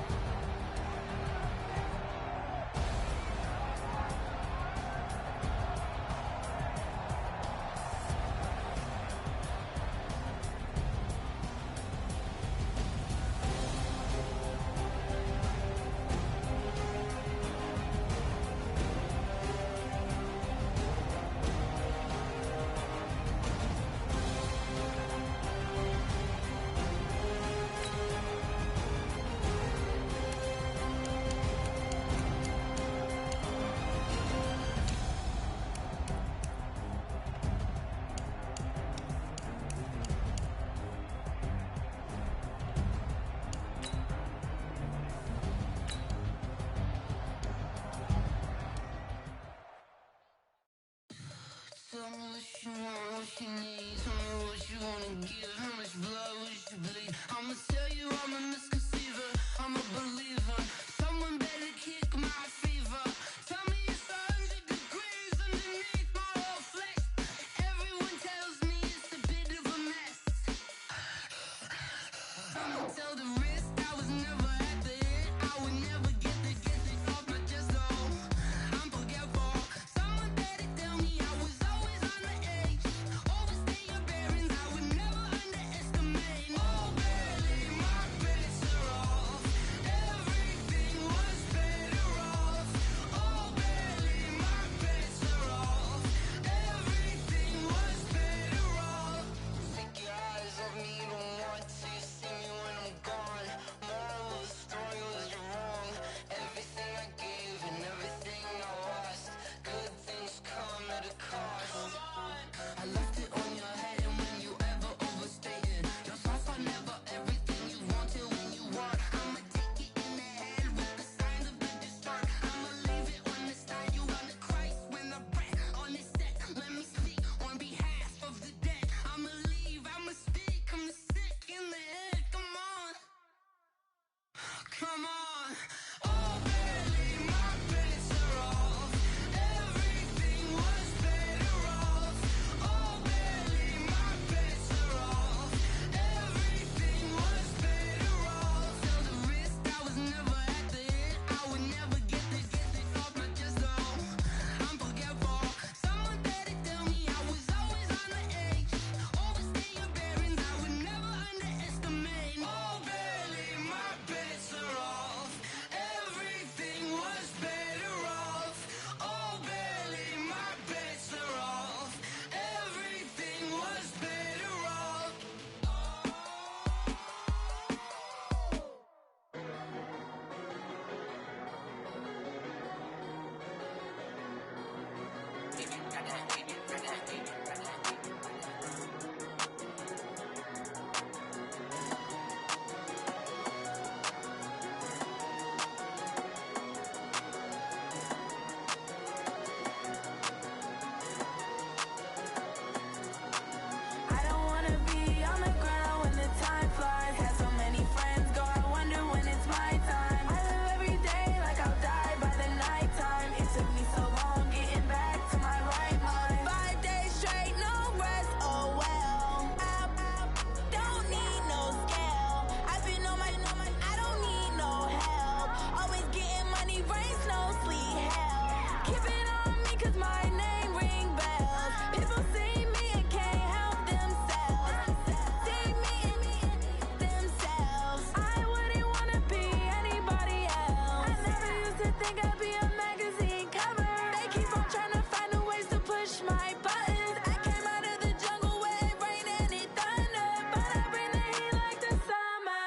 Tell me what you want, what you need. Tell me what you wanna give. How much blood would you bleed? I'ma tell you I'm a misconceiver. I'm a believer. Someone better kick my fever. Tell me it's 100 degrees underneath my whole flesh. Everyone tells me it's a bit of a mess. I'ma tell the risk I was never at the end. I would never get this off my chest though. I'm forgetful. Someone better tell me I was always on the edge. Overstay your bearings, I would never underestimate. Oh, barely my bets are off. Everything was better off. Oh, barely my bets are off. Everything was better off. Take your eyes off me, don't want to see me when I'm gone. Moral of the story was you're wrong. Everything I gave and everything I lost. Good things come at a cost. I left it on your head, and when you ever overstay it, your thoughts are never everything you wanted when you want. I'ma take it in the head with the signs of the distort. I'ma leave it on the side. You on the Christ when the breath on this set. Let me speak on behalf of the dead. I'ma leave, I'ma speak. I'm sick in the head. Come on, come on. Oh, barely my bets are off. Everything was better off. Oh, barely my bets are off. Everything was better off. Tell the risk I was never at the end. I would never get this off my chest though. I'm forgetful. Someone better tell me I was always on the edge. Overstay your bearings, I would never underestimate. Oh, barely my bets are off. Everything was better off. Oh, barely my bets are off. Everything was better off. I don't wanna be on the ground when the time flies. Had so many friends go, I wonder when it's my time. I live every day like I'll die by the nighttime. It took me so long getting back to my right mind. 5 days straight, no rest, oh well. I don't need no scale. I've been on my, I don't need no help. Always getting money, rain, snow, sleet, hell. Keep it on me 'cause my name ring bells. People see me and can't help themselves. See me and themselves. I wouldn't wanna be anybody else. I never used to think I'd be a magazine cover. They keep on trying to find new ways to push my buttons. I came out of the jungle where it rained and it thundered, but I bring the heat like the summer.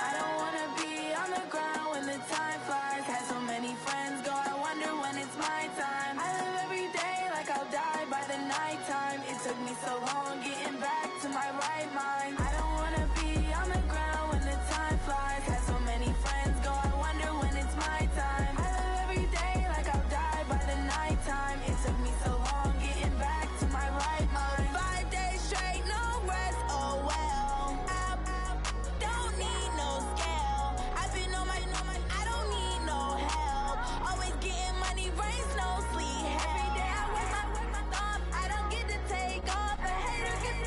I don't wanna be on the ground when the time flies. Had so many friends go, I wonder when it's my time. I live every day like I'll die by the nighttime. It took me so long getting back to my right mind. I don't wanna be on the ground when the time flies. Had so many friends go, I wonder when it's my time. I live every day like I'll die by the nighttime. It took me so long getting back to my right mind. 5 days straight, no rest, oh well. I don't need no scale. I've been on my, I don't need no help. Always getting money, rain, snow, sleet, hell. Every day I work my thumb, I don't get to take off. A hater gets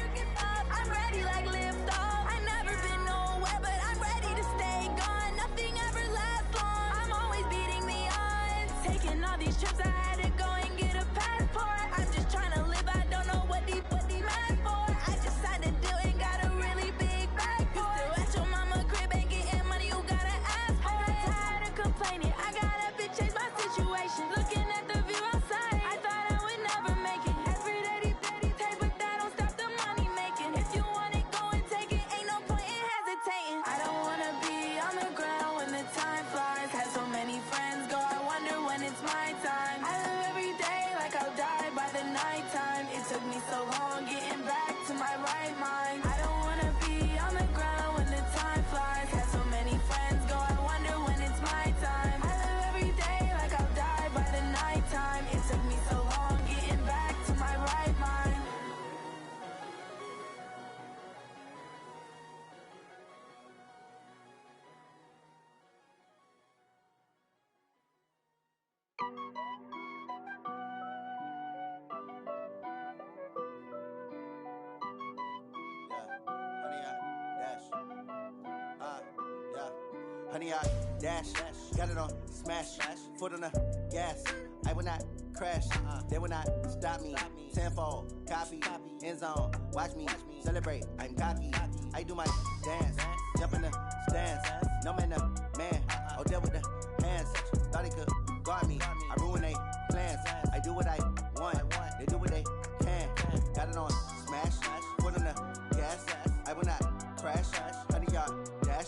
Honey, I dash, got it on smash, foot on the gas. I will not crash, they will not stop me. Tenfold, copy, end zone, watch me celebrate. I'm cocky, I do my dance, jump in the stands. No man, man, oh deal with the hands. Thought he could guard me, I ruin they plans. I do what I want, they do what they can. Got it on smash, foot on the gas. I will not crash, honey, y'all dash,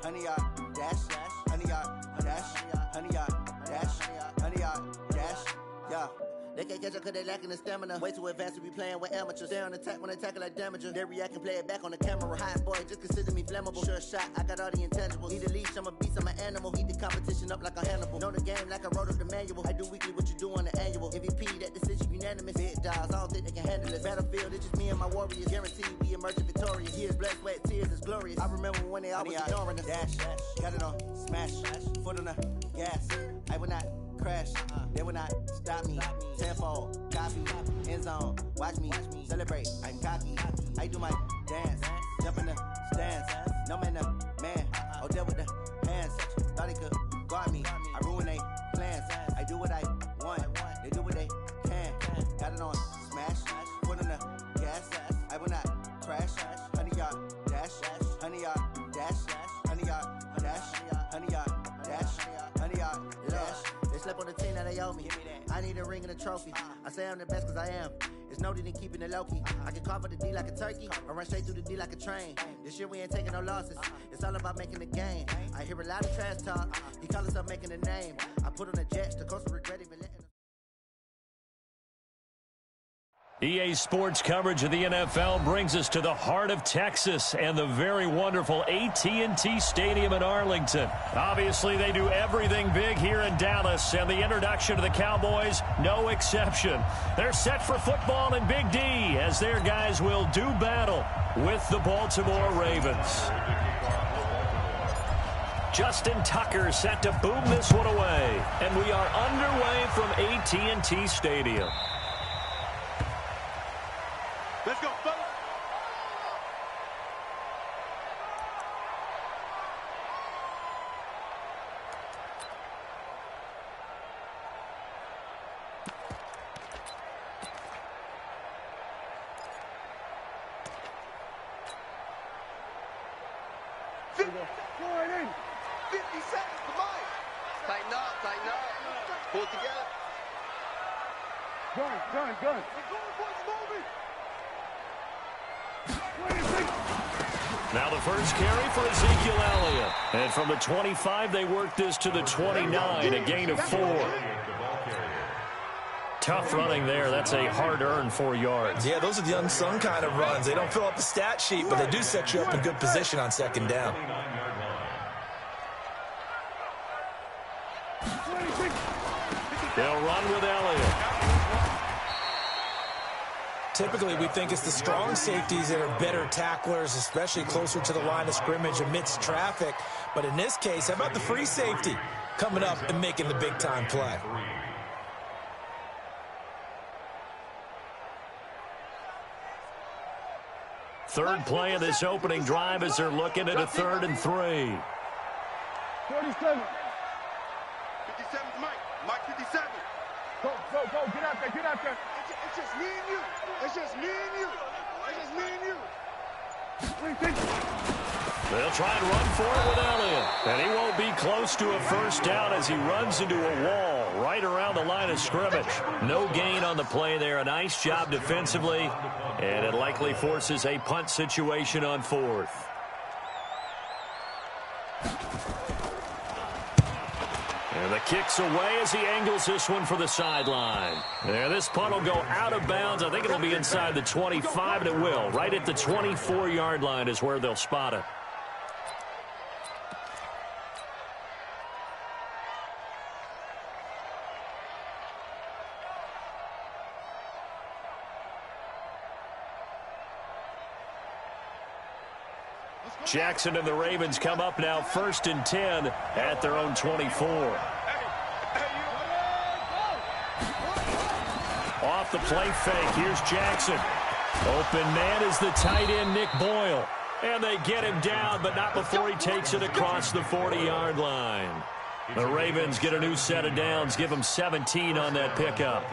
honey, y'all dash, honey, y'all dash, honey, y'all dash, honey, y'all dash, yeah. They can't catch up cause they lacking the stamina. Way too advanced to be playing with amateurs. Stay on attack when they tackle like damager. They react and play it back on the camera. Hot boy, just consider me flammable. Sure shot, I got all the intangibles. Need a leash, I'm a beast, I'm an animal. Heat the competition up like a Hannibal. Know the game like I wrote up the manual. I do weekly what you do on the annual. MVP, that decision unanimous. Big dogs, I don't think they can handle it. Battlefield, it's just me and my warriors. Guaranteed we emerging victorious. Years, blood, sweat, tears is glorious. I remember when they always ignoring us. Dash, got it on smash, foot on the gas. I will not crash, they will not stop me. Tenfold, copy, end zone, watch me celebrate. I'm cocky, I do my dance, jump in the stands. No man, man, oh deal with the hands. Thought he could guard me, I ruin they plans. I do what I want, they do what they can. Got it on smash, foot on the gas. I will not crash, honey, y'all dash, honey, y'all dash, honey, y'all dash, honey, y'all dash, honey, y'all dash. They slept on the team that they owe me. I need a ring and a trophy. I say I'm the best cause I am. It's noted in keeping it low-key. I can carve up the D like a turkey or run straight through the D like a train. This year we ain't taking no losses. It's all about making the game. I hear a lot of trash talk. He call himself making a name. I put on the Jets. The coach will regret even letting us. EA Sports coverage of the NFL brings us to the heart of Texas and the very wonderful AT&T Stadium in Arlington. Obviously, they do everything big here in Dallas, and the introduction to the Cowboys, no exception. They're set for football in Big D as their guys will do battle with the Baltimore Ravens. Justin Tucker set to boom this one away, and we are underway from AT&T Stadium. Let's go, fellas. Going in. 50 seconds to Mike. Tighten up, tighten up. Pull it together. Gun. We're going, boys, moving. Now the first carry for Ezekiel Elliott. And from the 25, they work this to the 29, a gain of 4. Tough running there. That's a hard-earned 4 yards. Yeah, those are the unsung kind of runs. They don't fill up the stat sheet, but they do set you up in good position on second down. They'll run with Elliott. Typically, we think it's the strong safeties that are better tacklers, especially closer to the line of scrimmage amidst traffic. But in this case, how about the free safety coming up and making the big-time play? Third play of this opening drive as they're looking at a 3rd and 3. 47. 57's Mike. Mike 57. Go. Get out there. It's just me and you. They'll try and run for it with Elliott. And he won't be close to a first down as he runs into a wall right around the line of scrimmage. No gain on the play there. A nice job defensively. And it likely forces a punt situation on 4th. And the kick's away as he angles this one for the sideline. There, this punt will go out of bounds. I think it'll be inside the 25, and it will. Right at the 24-yard line is where they'll spot it. Jackson and the Ravens come up now 1st and 10 at their own 24. the play fake. Here's Jackson. Open man is the tight end, Nick Boyle. And they get him down, but not before he takes it across the 40-yard line. The Ravens get a new set of downs, give them 17 on that pickup.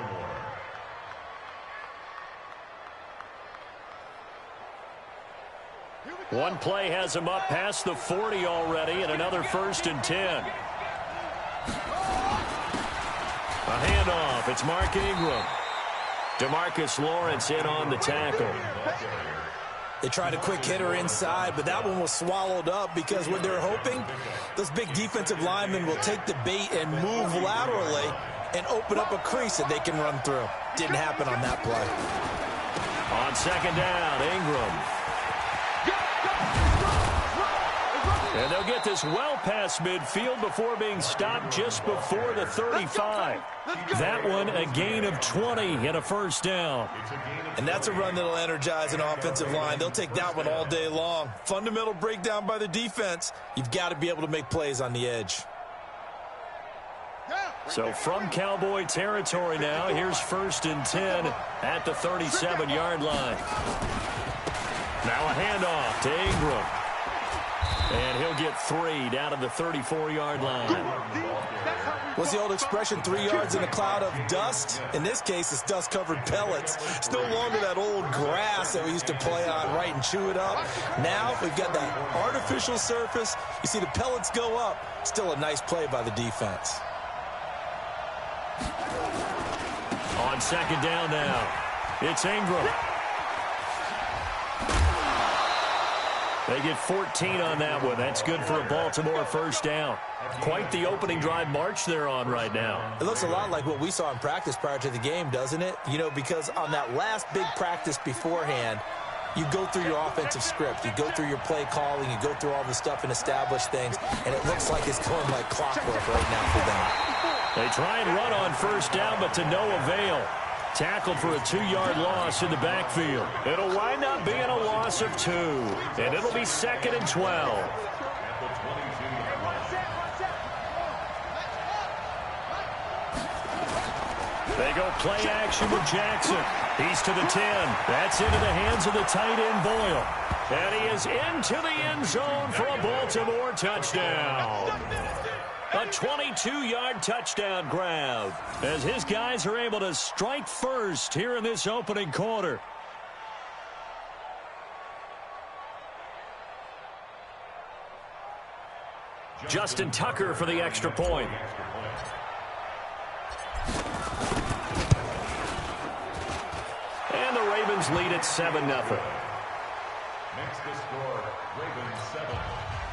One play has him up past the 40 already, and another 1st and 10. A handoff. It's Mark Ingram. DeMarcus Lawrence in on the tackle. They tried a quick hitter inside, but that one was swallowed up because what they're hoping, those big defensive linemen will take the bait and move laterally and open up a crease that they can run through. Didn't happen on that play. On 2nd down, Ingram. And they'll get this well past midfield before being stopped just before the 35. That one, a gain of 20 and a 1st down. And that's a run that'll energize an offensive line. They'll take that one all day long. Fundamental breakdown by the defense. You've got to be able to make plays on the edge. So from Cowboy territory now, here's 1st and 10 at the 37-yard line. Now a handoff to Ingram. And he'll get 3 down to the 34-yard line. What's the old expression, 3 yards in a cloud of dust? In this case, it's dust-covered pellets. It's no longer that old grass that we used to play on, right, and chew it up. Now we've got that artificial surface. You see the pellets go up. Still a nice play by the defense. On 2nd down now, it's Ingram. They get 14 on that one. That's good for a Baltimore 1st down. Quite the opening drive march they're on right now. It looks a lot like what we saw in practice prior to the game, doesn't it? You know, because on that last big practice beforehand, you go through your offensive script. You go through your play calling. You go through all the stuff and establish things. And it looks like it's going like clockwork right now for them. They try and run on 1st down, but to no avail. Tackled for a 2-yard loss in the backfield. It'll wind up being a loss of 2. And it'll be 2nd and 12. They go play action with Jackson. He's to the 10. That's into the hands of the tight end, Boyle. And he is into the end zone for a Baltimore touchdown. A 22-yard touchdown grab as his guys are able to strike first here in this opening quarter. Justin Tucker for the extra point. And the Ravens lead at 7-0. Next to score, Ravens 7,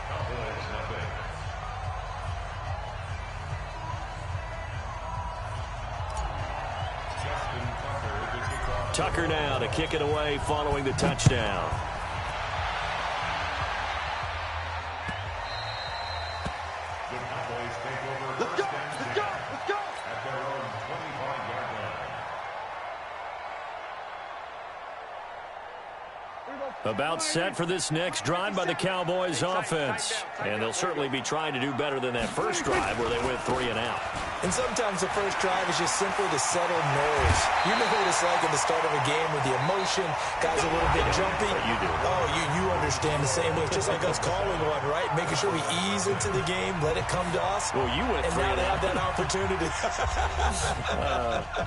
Cowboys 0. Tucker now to kick it away following the touchdown. The Cowboys take over Let's go! first and 10 Let's go! Let's go! at their own 25-yard line. About set for this next drive by the Cowboys offense. And they'll certainly be trying to do better than that first drive where they went 3 and out. And sometimes the first drive is just simply to settle nerves. You know what it's like at the start of a game with the emotion, guys a little bit jumpy. You do. Oh, you understand the same way. It's just like us calling one, right? Making sure we ease into the game, let it come to us. Well, you went and 3 now and they out. have that opportunity.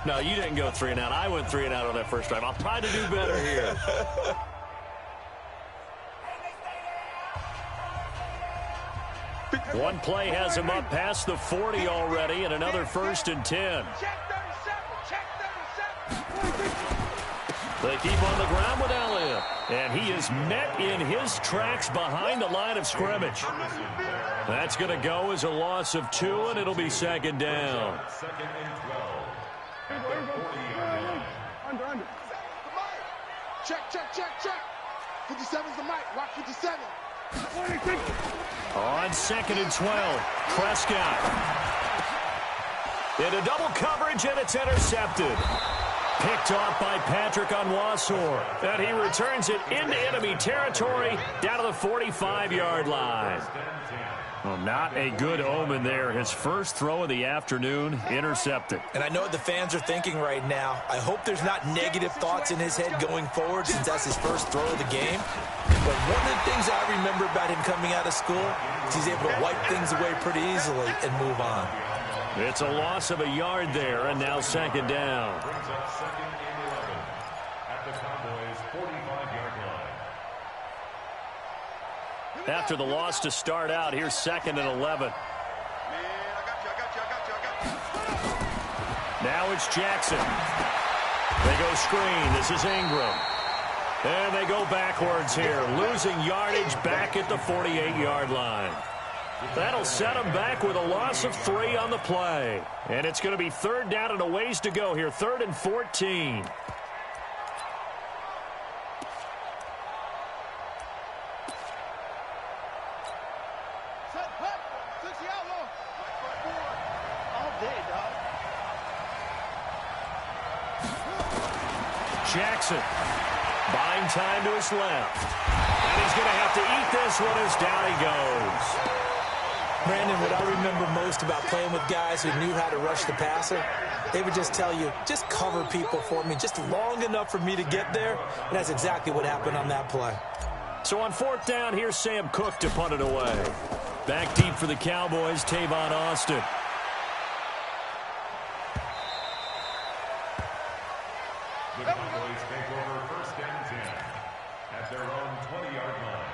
No, you didn't go 3 and out. I went 3 and out on that first drive. I'll try to do better here. One play has him up past the 40 already, and another 1st and 10. Check 37! Check 37! They keep on the ground with Elliott, and he is met in his tracks behind the line of scrimmage. That's going to go as a loss of 2, and it'll be 2nd down. 2nd and 12 at their 40-yard line. Under. Check. 57's the mic. Watch 57. On 2nd and 12, Prescott. Into double coverage, and it's intercepted. Picked off by Patrick Onwuasor. And he returns it into enemy territory down to the 45-yard line. Well, not a good omen there. His first throw of the afternoon intercepted. And I know what the fans are thinking right now. I hope there's not negative thoughts in his head going forward since that's his first throw of the game. But one of the things I remember about him coming out of school is he's able to wipe things away pretty easily and move on. It's a loss of a yard there, and now second down. Brings up second and 11 at the Cowboys' 45-yard line. After the loss to start out, here's second and 11. Now it's Jackson. They go screen. This is Ingram. And they go backwards here, losing yardage back at the 48-yard line. That'll set them back with a loss of 3 on the play. And it's going to be third down and a ways to go here, 3rd and 14. Jackson buying time to his left. And he's going to have to eat this one as down he goes. Brandon, what I remember most about playing with guys who knew how to rush the passer, they would just tell you, just cover people for me, just long enough for me to get there. And that's exactly what happened on that play. So on 4th down, here's Sam Cook to punt it away. Back deep for the Cowboys, Tavon Austin. The Cowboys take over 1st and 10 at their own 20-yard line.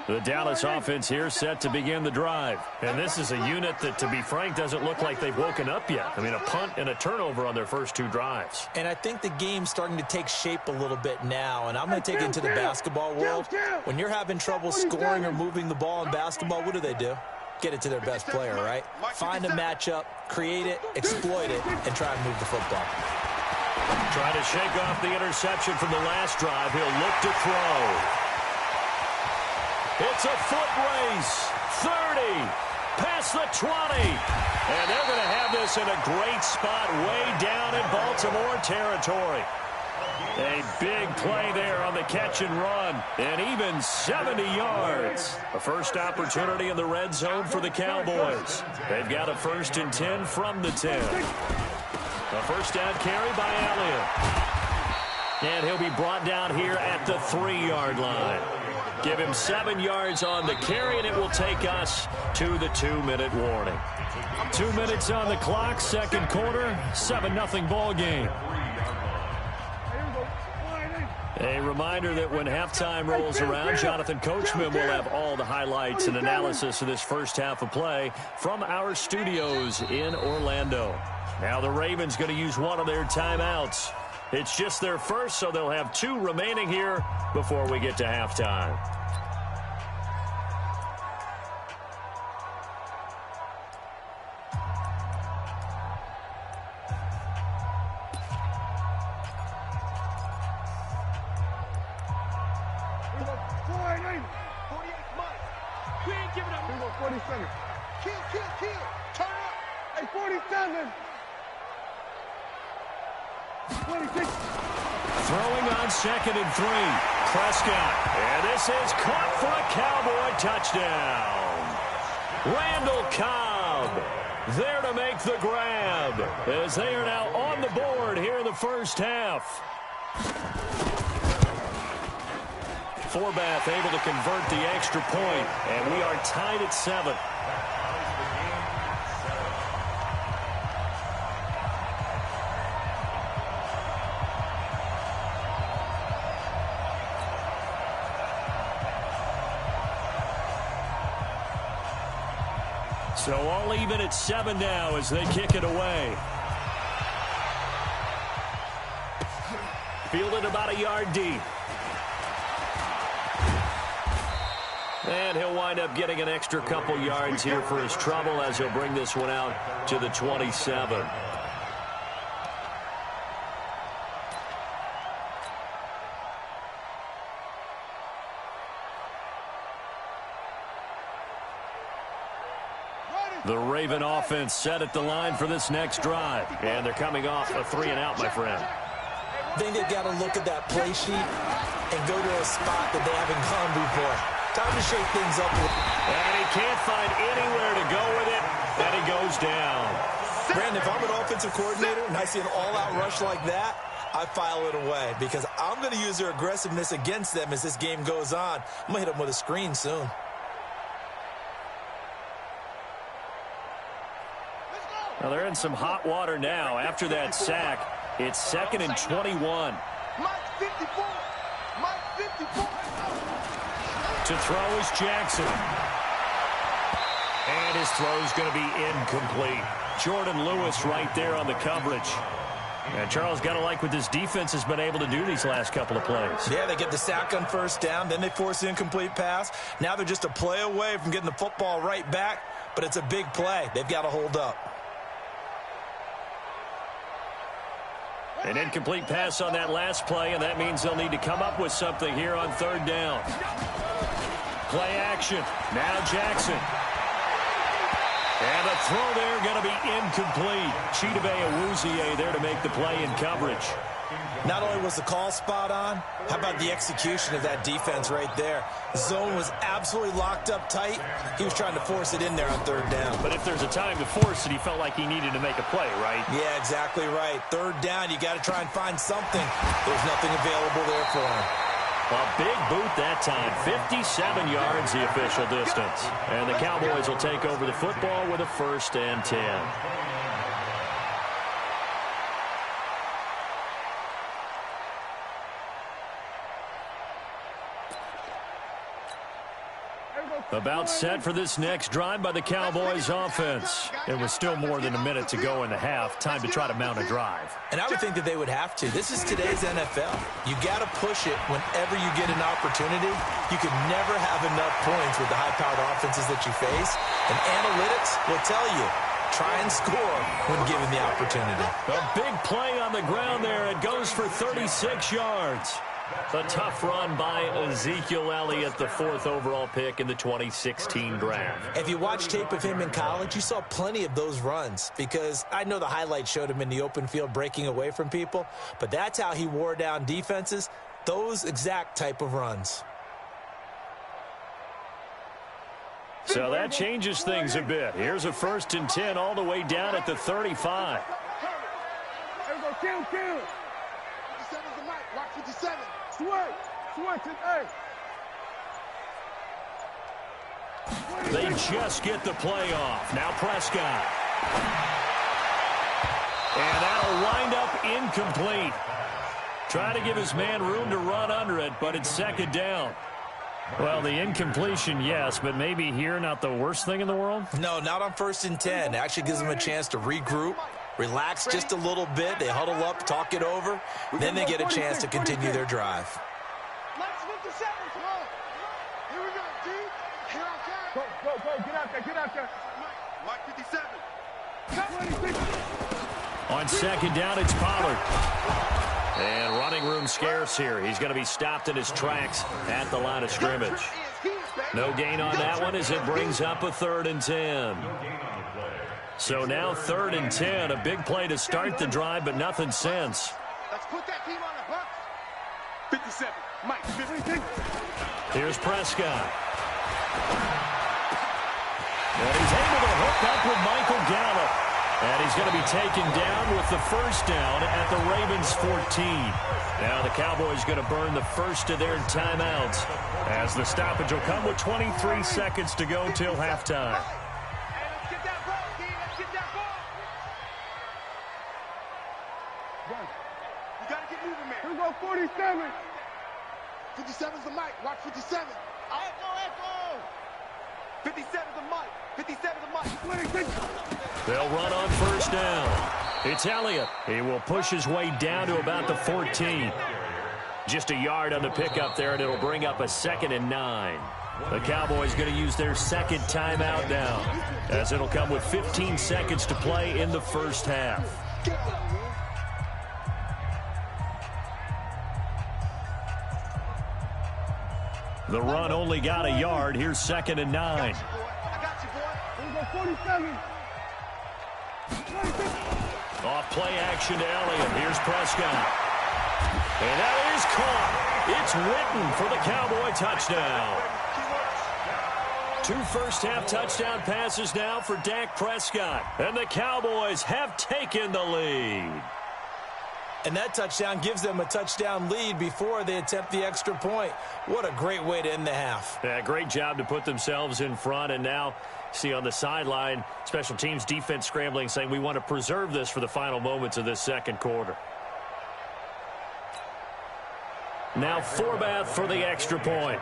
The Dallas offense here set to begin the drive. And this is a unit that, to be frank, doesn't look like they've woken up yet. I mean, a punt and a turnover on their first 2 drives. And I think the game's starting to take shape a little bit now. And I'm going to take it into the basketball world. When you're having trouble scoring or moving the ball in basketball, what do? Get it to their best player, right? Find a matchup, create it, exploit it, and try and move the football. Try to shake off the interception from the last drive. He'll look to throw. It's a foot race. 30. Past the 20. And they're going to have this in a great spot way down in Baltimore territory. A big play there on the catch and run. And even 70 yards. A first opportunity in the red zone for the Cowboys. They've got a 1st and 10 from the 10. A first down carry by Elliott. And he'll be brought down here at the 3-yard line. Give him 7 yards on the carry, and it will take us to the 2-minute warning. 2 minutes on the clock, second quarter, 7-0 ball game. A reminder that when halftime rolls around, Jonathan Coachman will have all the highlights and analysis of this first half of play from our studios in Orlando. Now the Ravens going to use one of their timeouts. It's just their first, so they'll have 2 remaining here before we get to halftime. We ain't giving up. 47. Kill. Turn up. Hey, 47. 26. Throwing on 2nd and 3. Prescott. And this is caught for a Cowboy touchdown. Randall Cobb there to make the grab as they are now on the board here in the first half. Forbath able to convert the extra point, and we are tied at 7. So all even at 7 now as they kick it away. Fielded about a yard deep. And he'll wind up getting an extra couple yards here for his trouble as he'll bring this one out to the 27. Ready. The Raven offense set at the line for this next drive. And they're coming off a 3-and-out, my friend. I think they've got to look at that play sheet and go to a spot that they haven't gone before. Time to shake things up. And he can't find anywhere to go with it, and he goes down. Brandon, if I'm an offensive coordinator and I see an all-out rush like that, I file it away because I'm going to use their aggressiveness against them as this game goes on. I'm going to hit them with a screen soon. Well, they're in some hot water now. After that sack, it's 2nd and 21. Mike 54. Mike 54. To throw is Jackson. And his throw's going to be incomplete. Jordan Lewis right there on the coverage. And Charles, got to like what this defense has been able to do these last couple of plays. Yeah, they get the sack on first down, then they force the incomplete pass. Now they're just a play away from getting the football right back, but it's a big play. They've got to hold up. An incomplete pass on that last play, and that means they'll need to come up with something here on 3rd down. Play action. Now Jackson. And the throw there going to be incomplete. Chidobe Awuzie there to make the play in coverage. Not only was the call spot on, how about the execution of that defense right there? Zone was absolutely locked up tight. He was trying to force it in there on 3rd down. But if there's a time to force it, he felt like he needed to make a play, right? Yeah, exactly right. 3rd down, you got to try and find something. There's nothing available there for him. A big boot that time. 57 yards the official distance. And the Cowboys will take over the football with a 1st and 10. About set for this next drive by the Cowboys offense. There was still more than a minute to go in the half. Time to try to mount a drive. And I would think that they would have to. This is today's NFL. You got to push it whenever you get an opportunity. You can never have enough points with the high-powered offenses that you face. And analytics will tell you, try and score when given the opportunity. A big play on the ground there. It goes for 36 yards. A tough run by Ezekiel Elliott, the 4th overall pick in the 2016 draft. If you watch tape of him in college, you saw plenty of those runs because I know the highlights showed him in the open field breaking away from people, but that's how he wore down defenses, those exact type of runs. So that changes things a bit. Here's a 1st and 10 all the way down at the 35. There we go, kill. 57's the mic. Watch 57. Switch it, hey. They just get the play off. Now Prescott. And that'll wind up incomplete. Trying to give his man room to run under it, but it's 2nd down. Well, the incompletion, yes, but maybe here not the worst thing in the world? No, not on 1st and 10. It actually gives them a chance to regroup, relax just a little bit. They huddle up, talk it over. Then they get a chance to continue their drive. Let's 57, come on. Here we go, D. Here I come. Go, get out there. Mike 57. On 2nd down, it's Pollard. And running room scarce here. He's going to be stopped in his tracks at the line of scrimmage. No gain on that one as it brings up a 3rd and 10. So now 3rd and 10, a big play to start the drive, but nothing since. Let's put that team on the box. 57, Mike, 56. Here's Prescott. And he's able to hook up with Michael Gallup. And he's going to be taken down with the 1st down at the Ravens 14. Now the Cowboys going to burn the first of their timeouts as the stoppage will come with 23 seconds to go till halftime. You got to get moving, man. Here we go, 47. 57's the mic. Watch 57. Echo. 57's the mic. 57's the mic. They'll run on 1st down. It's Elliott. He will push his way down to about the 14. Just a yard on the pickup there, and it'll bring up a 2nd and 9. The Cowboys going to use their 2nd timeout now, as it'll come with 15 seconds to play in the 1st half. The run only got a yard. Here's 2nd and 9. I got you, boy. Off play action to Elliott. Here's Prescott. And that is caught. It's Witten for the Cowboy touchdown. 2 first-half touchdown passes now for Dak Prescott. And the Cowboys have taken the lead. And that touchdown gives them a touchdown lead before they attempt the extra point. What a great way to end the half. Yeah, great job to put themselves in front. And now, see on the sideline, special teams defense scrambling, saying we want to preserve this for the final moments of this second quarter. Now Forbath for the extra point.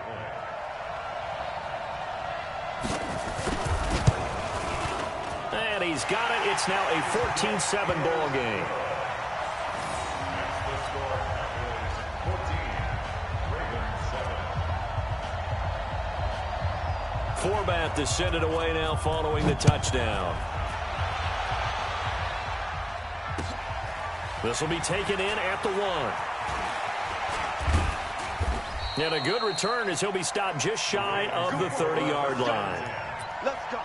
And he's got it. It's now a 14-7 ball game. Forbath to send it away now following the touchdown. This will be taken in at the 1. And a good return as he'll be stopped just shy of the 30-yard line. Let's go.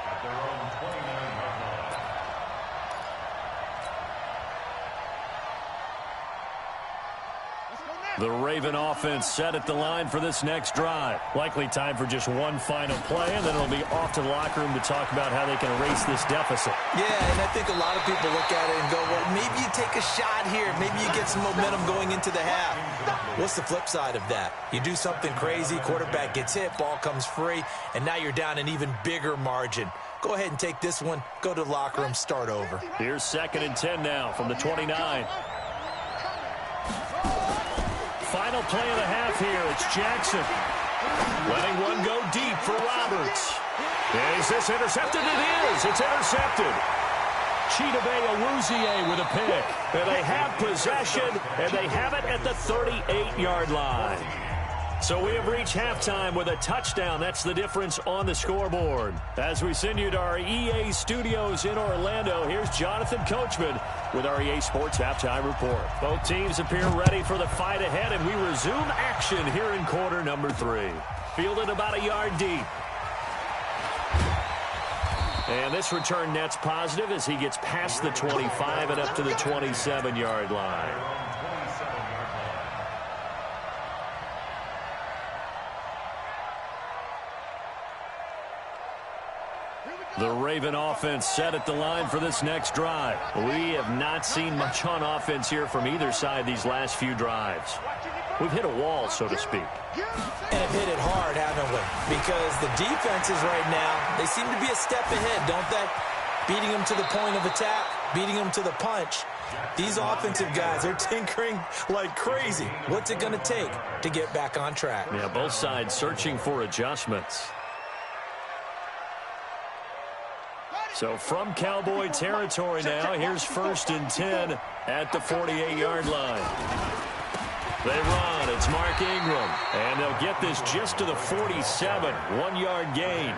The Raven offense set at the line for this next drive. Likely time for just one final play, and then it'll be off to the locker room to talk about how they can erase this deficit. Yeah, and I think a lot of people look at it and go, well, maybe you take a shot here. Maybe you get some momentum going into the half. What's the flip side of that? You do something crazy, quarterback gets hit, ball comes free, and now you're down an even bigger margin. Go ahead and take this one, go to the locker room, start over. Here's 2nd and 10 now from the 29. Final play of the half here. It's Jackson. Letting one go deep for Roberts. Is this intercepted? It is. It's intercepted. Chidobe Awuzie with a pick. And they have possession, and they have it at the 38-yard line. So we have reached halftime with a touchdown. That's the difference on the scoreboard. As we send you to our EA studios in Orlando, here's Jonathan Coachman with our EA Sports Halftime Report. Both teams appear ready for the fight ahead, and we resume action here in quarter number 3. Fielded about a yard deep. And this return net's positive as he gets past the 25 and up to the 27-yard line. The Raven offense set at the line for this next drive. We have not seen much on offense here from either side these last few drives. We've hit a wall, so to speak. And have hit it hard, haven't we? Because the defenses right now, they seem to be a step ahead, don't they? Beating them to the point of attack, beating them to the punch. These offensive guys are tinkering like crazy. What's it going to take to get back on track? Yeah, both sides searching for adjustments. So from Cowboy territory now, here's 1st and 10 at the 48-yard line. They run. It's Mark Ingram. And they'll get this just to the 47. 1-yard gain.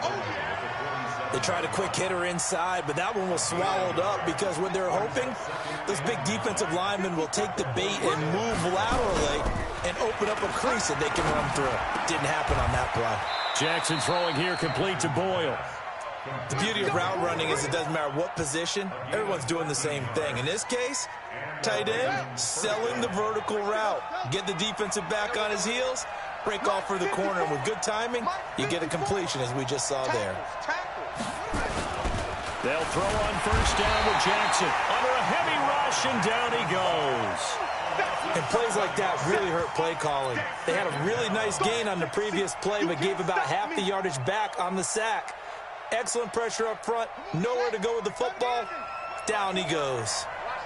They tried a quick hitter inside, but that one was swallowed up because what they're hoping, those big defensive linemen will take the bait and move laterally and open up a crease that they can run through. Didn't happen on that play. Jackson throwing here complete to Boyle. The beauty of route running is it doesn't matter what position, everyone's doing the same thing. In this case, tight end, selling the vertical route. Get the defensive back on his heels, break off for the corner, and with good timing, you get a completion as we just saw there. They'll throw on 1st down with Jackson. Under a heavy rush, and down he goes. And plays like that really hurt play calling. They had a really nice gain on the previous play, but gave about half the yardage back on the sack. Excellent pressure up front. Nowhere to go with the football. Down he goes.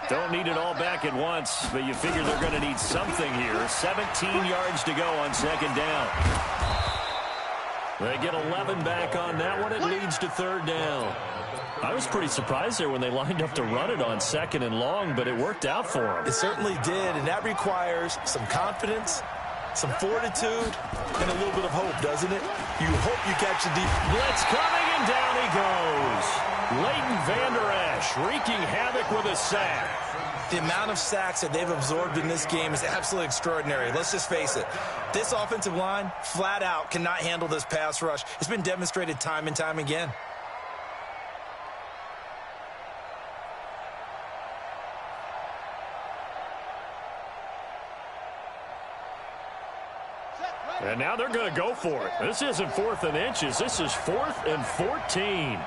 Don't need it all back at once, but you figure they're going to need something here. 17 yards to go on 2nd down. They get 11 back on that one. It leads to 3rd down. I was pretty surprised there when they lined up to run it on 2nd and long, but it worked out for them. It certainly did, and that requires some confidence, some fortitude, and a little bit of hope, doesn't it? You hope you catch the deep. Blitz coming, and down he goes. Leighton Vander Esch wreaking havoc with a sack. The amount of sacks that they've absorbed in this game is absolutely extraordinary. Let's just face it. This offensive line, flat out, cannot handle this pass rush. It's been demonstrated time and time again. And now they're going to go for it. This isn't 4th and inches. This is 4th and 14.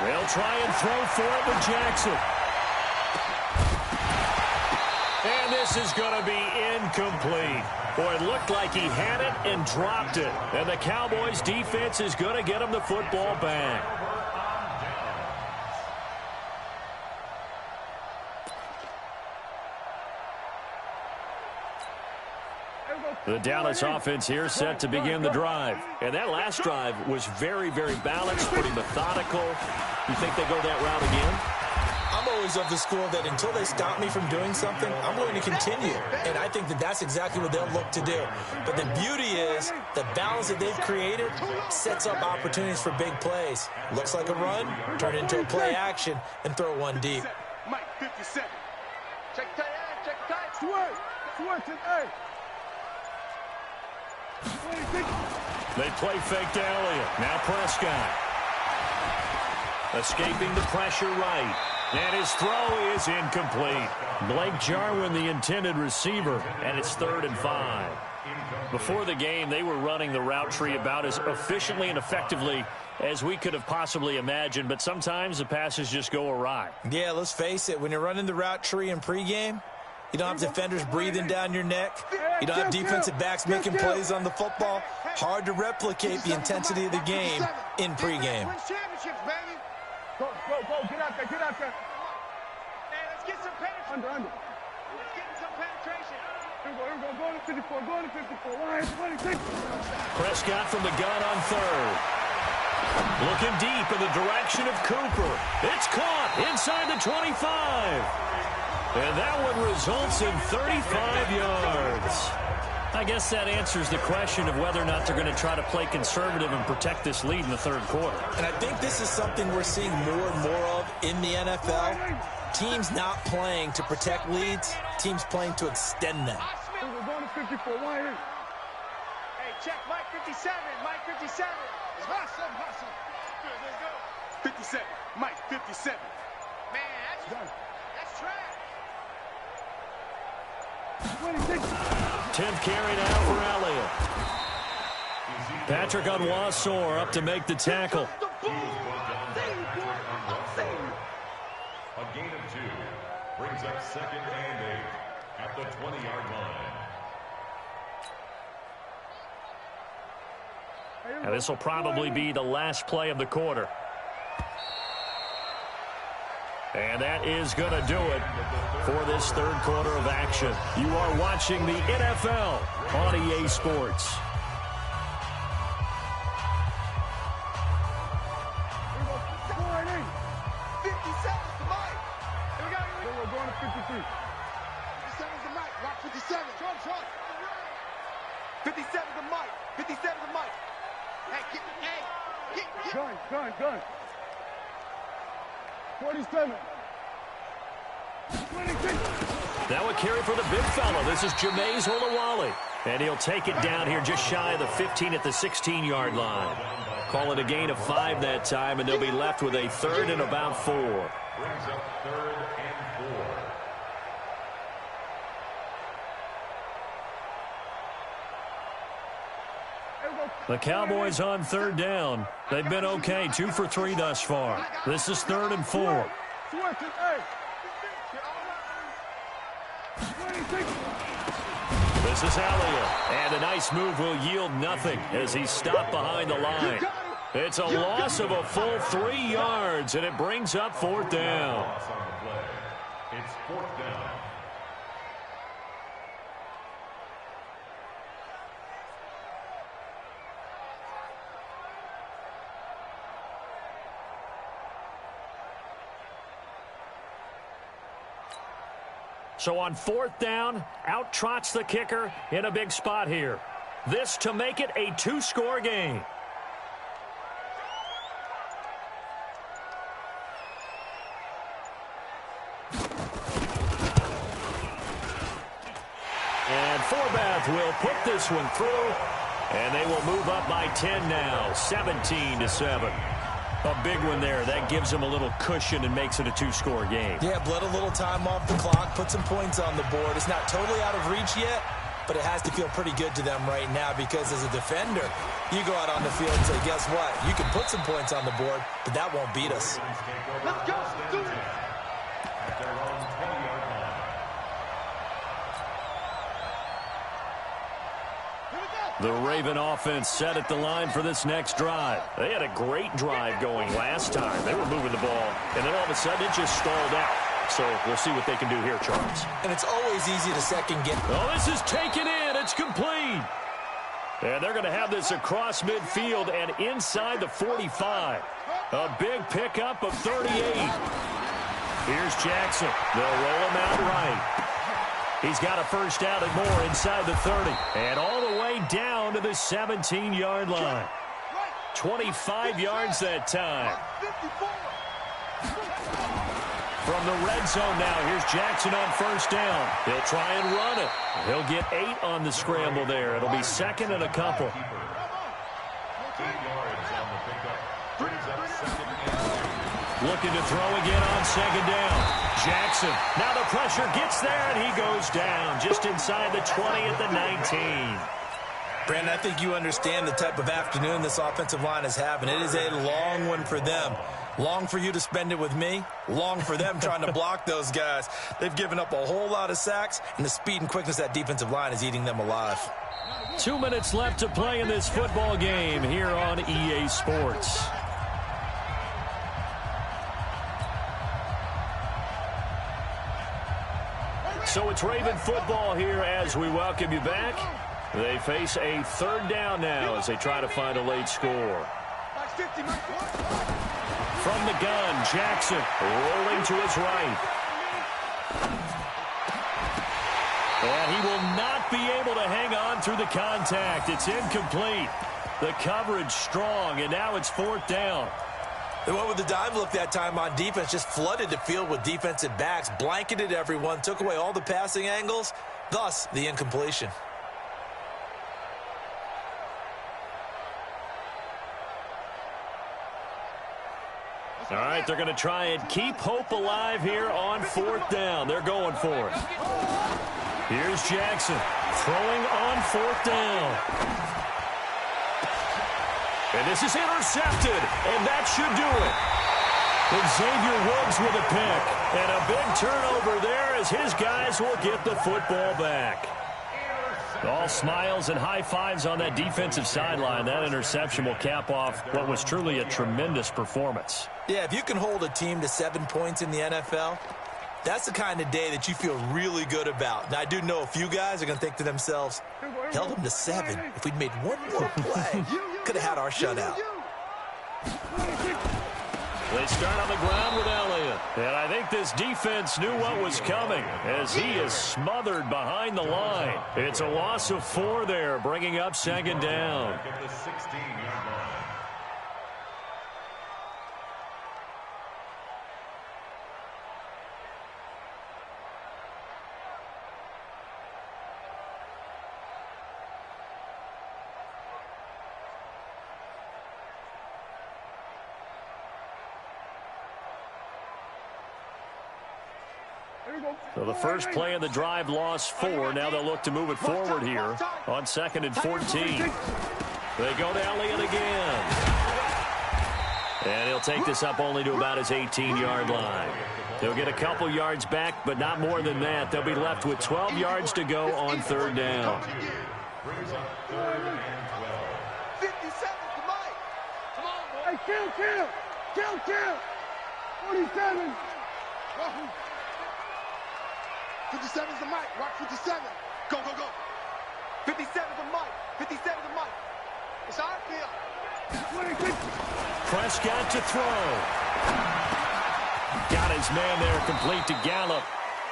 They'll try and throw for it with Jackson. And this is going to be incomplete. Boy, it looked like he had it and dropped it. And the Cowboys' defense is going to get him the football back. The Dallas offense here set to begin the drive. And that last drive was very, very balanced, pretty methodical. You think they go that route again? I'm always of the school that until they stop me from doing something, I'm going to continue. And I think that that's exactly what they'll look to do. But the beauty is the balance that they've created sets up opportunities for big plays. Looks like a run, turn into a play action, and throw one deep. Mike, 57. Check tight end, check tight. They play fake to Elliott. Now Prescott. Escaping the pressure right. And his throw is incomplete. Blake Jarwin, the intended receiver, and it's 3rd and 5. Before the game, they were running the route tree about as efficiently and effectively as we could have possibly imagined, but sometimes the passes just go awry. Yeah, let's face it. When you're running the route tree in pregame, you don't have defenders breathing down your neck. You don't have defensive backs making plays on the football. Hard to replicate the intensity of the game in pregame. Win championships, baby. Go, get out there, Hey, let's get some penetration. Under. Let's get some penetration. Here we go, go to 54, go to 54. Why, 26. Prescott from the gun on 3rd. Looking deep in the direction of Cooper. It's caught inside the 25. And that one results in 35 yards. I guess that answers the question of whether or not they're going to try to play conservative and protect this lead in the 3rd quarter. And I think this is something we're seeing more and more of in the NFL. Teams not playing to protect leads, teams playing to extend them. We're going to 54. Why here? Hey, check Mike 57. Mike 57. It's hustle. Good, let's go. 57. Mike 57. Man, that's trash. 10th carry now for Elliott. Patrick Onwuasor up to make the tackle. A gain of 2 brings up 2nd and 8 at the 20-yard line. And this will probably be the last play of the quarter. And that is going to do it for this 3rd quarter of action. You are watching the NFL on EA Sports. Gun. 47. 26. Now a carry for the big fella. This is Jameis Olawale. And he'll take it down here just shy of the 15 at the 16-yard line. Call it a gain of 5 that time, and they'll be left with a 3rd and about 4. Brings up 3rd and 4. The Cowboys on 3rd down. They've been okay, 2 for 3 thus far. This is 3rd and 4. This is Elliott, and a nice move will yield nothing as he's stopped behind the line. It's a loss of a full 3 yards, and it brings up 4th down. Loss on the play. It's 4th down. So on 4th down, out trots the kicker in a big spot here. This to make it a 2-score game. And Forbath will put this one through, and they will move up by 10 now, 17-7. A big one there. That gives them a little cushion and makes it a two-score game. Yeah, bled a little time off the clock, put some points on the board. It's not totally out of reach yet, but it has to feel pretty good to them right now because as a defender, you go out on the field and say, guess what? You can put some points on the board, but that won't beat us. Let's go. Do it. At their own 20-yard line. The Raven offense set at the line for this next drive. They had a great drive going last time. They were moving the ball, and then all of a sudden it just stalled out. So we'll see what they can do here, Charles. And it's always easy to second guess. Oh, this is taken in. It's complete. And they're going to have this across midfield and inside the 45. A big pickup of 38. Here's Jackson. They'll roll him out right. He's got a first down and more inside the 30. And all the way down to the 17-yard line. 25 yards that time. From the red zone now, here's Jackson on first down. He'll try and run it. He'll get 8 on the scramble there. It'll be second and a couple. 2 yards on the pickup. Brings up second and 2. Looking to throw again on second down. Jackson. Now the pressure gets there, and he goes down just inside the 20 at the 19. Brandon, I think you understand the type of afternoon this offensive line is having. It is a long one for them. Long for you to spend it with me. Long for them trying to block those guys. They've given up a whole lot of sacks, and the speed and quickness of that defensive line is eating them alive. 2 minutes left to play in this football game here on EA Sports. So it's Raven football here as we welcome you back. They face a third down now as they try to find a late score. From the gun, Jackson rolling to his right. And he will not be able to hang on through the contact. It's incomplete. The coverage strong, and now it's fourth down. They went with the dive look that time on defense, just flooded the field with defensive backs, blanketed everyone, took away all the passing angles, thus the incompletion. All right, they're going to try and keep hope alive here on fourth down. They're going for it. Here's Jackson throwing on fourth down. And this is intercepted, and that should do it. Xavier Woods with a pick, and a big turnover there as his guys will get the football back. All smiles and high fives on that defensive sideline. That interception will cap off what was truly a tremendous performance. Yeah, if you can hold a team to 7 points in the NFL, that's the kind of day that you feel really good about. Now, I do know a few guys are going to think to themselves, held them to 7. If we'd made one more play, could have had our shutout. They start on the ground with Elliott. And I think this defense knew what was coming as he is smothered behind the line. It's a loss of 4 there, bringing up second down. At the 16-yard line. So the first play of the drive lost 4. Now they'll look to move it forward here on 2nd and 14. They go to Elliott again. And he'll take this up only to about his 18-yard line. They'll get a couple yards back, but not more than that. They'll be left with 12 yards to go on third down. Brings up 3rd and 12. 57 to Mike. Come on, boy. Hey, kill. 47. 57's the Mike. Watch 57. Go. 57 to Mike. 57 to Mike. It's our field. Prescott to throw. Got his man there complete to Gallup.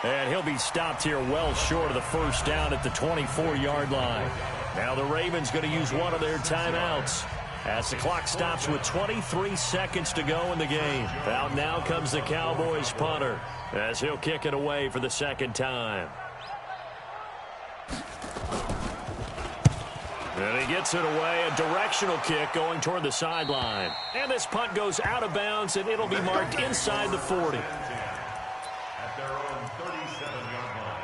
And he'll be stopped here well short of the first down at the 24-yard line. Now the Ravens going to use one of their timeouts as the clock stops with 23 seconds to go in the game. Out now comes the Cowboys punter as he'll kick it away for the second time. And he gets it away, a directional kick going toward the sideline. And this punt goes out of bounds, and it'll be marked inside the 40. At their own 37-yard line.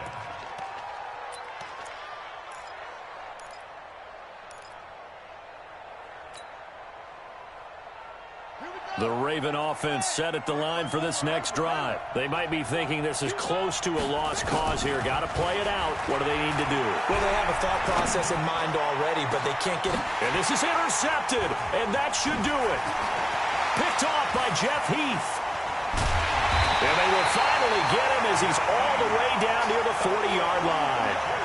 The Raven offense set at the line for this next drive. They might be thinking this is close to a lost cause here. Got to play it out. What do they need to do? Well, they have a thought process in mind already, but they can't get it. And this is intercepted, and that should do it. Picked off by Jeff Heath. And they will finally get him as he's all the way down near the 40-yard line.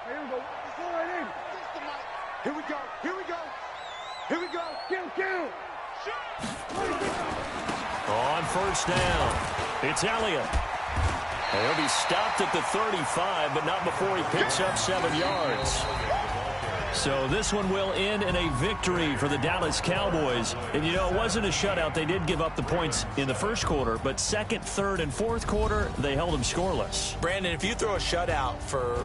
Here we go. Go right in. Here we go. Here we go. Here we go. Kill. On first down, it's Elliott. He'll be stopped at the 35, but not before he picks up 7 yards. So this one will end in a victory for the Dallas Cowboys. And, you know, it wasn't a shutout. They did give up the points in the first quarter, but second, third, and fourth quarter, they held them scoreless. Brandon, if you throw a shutout for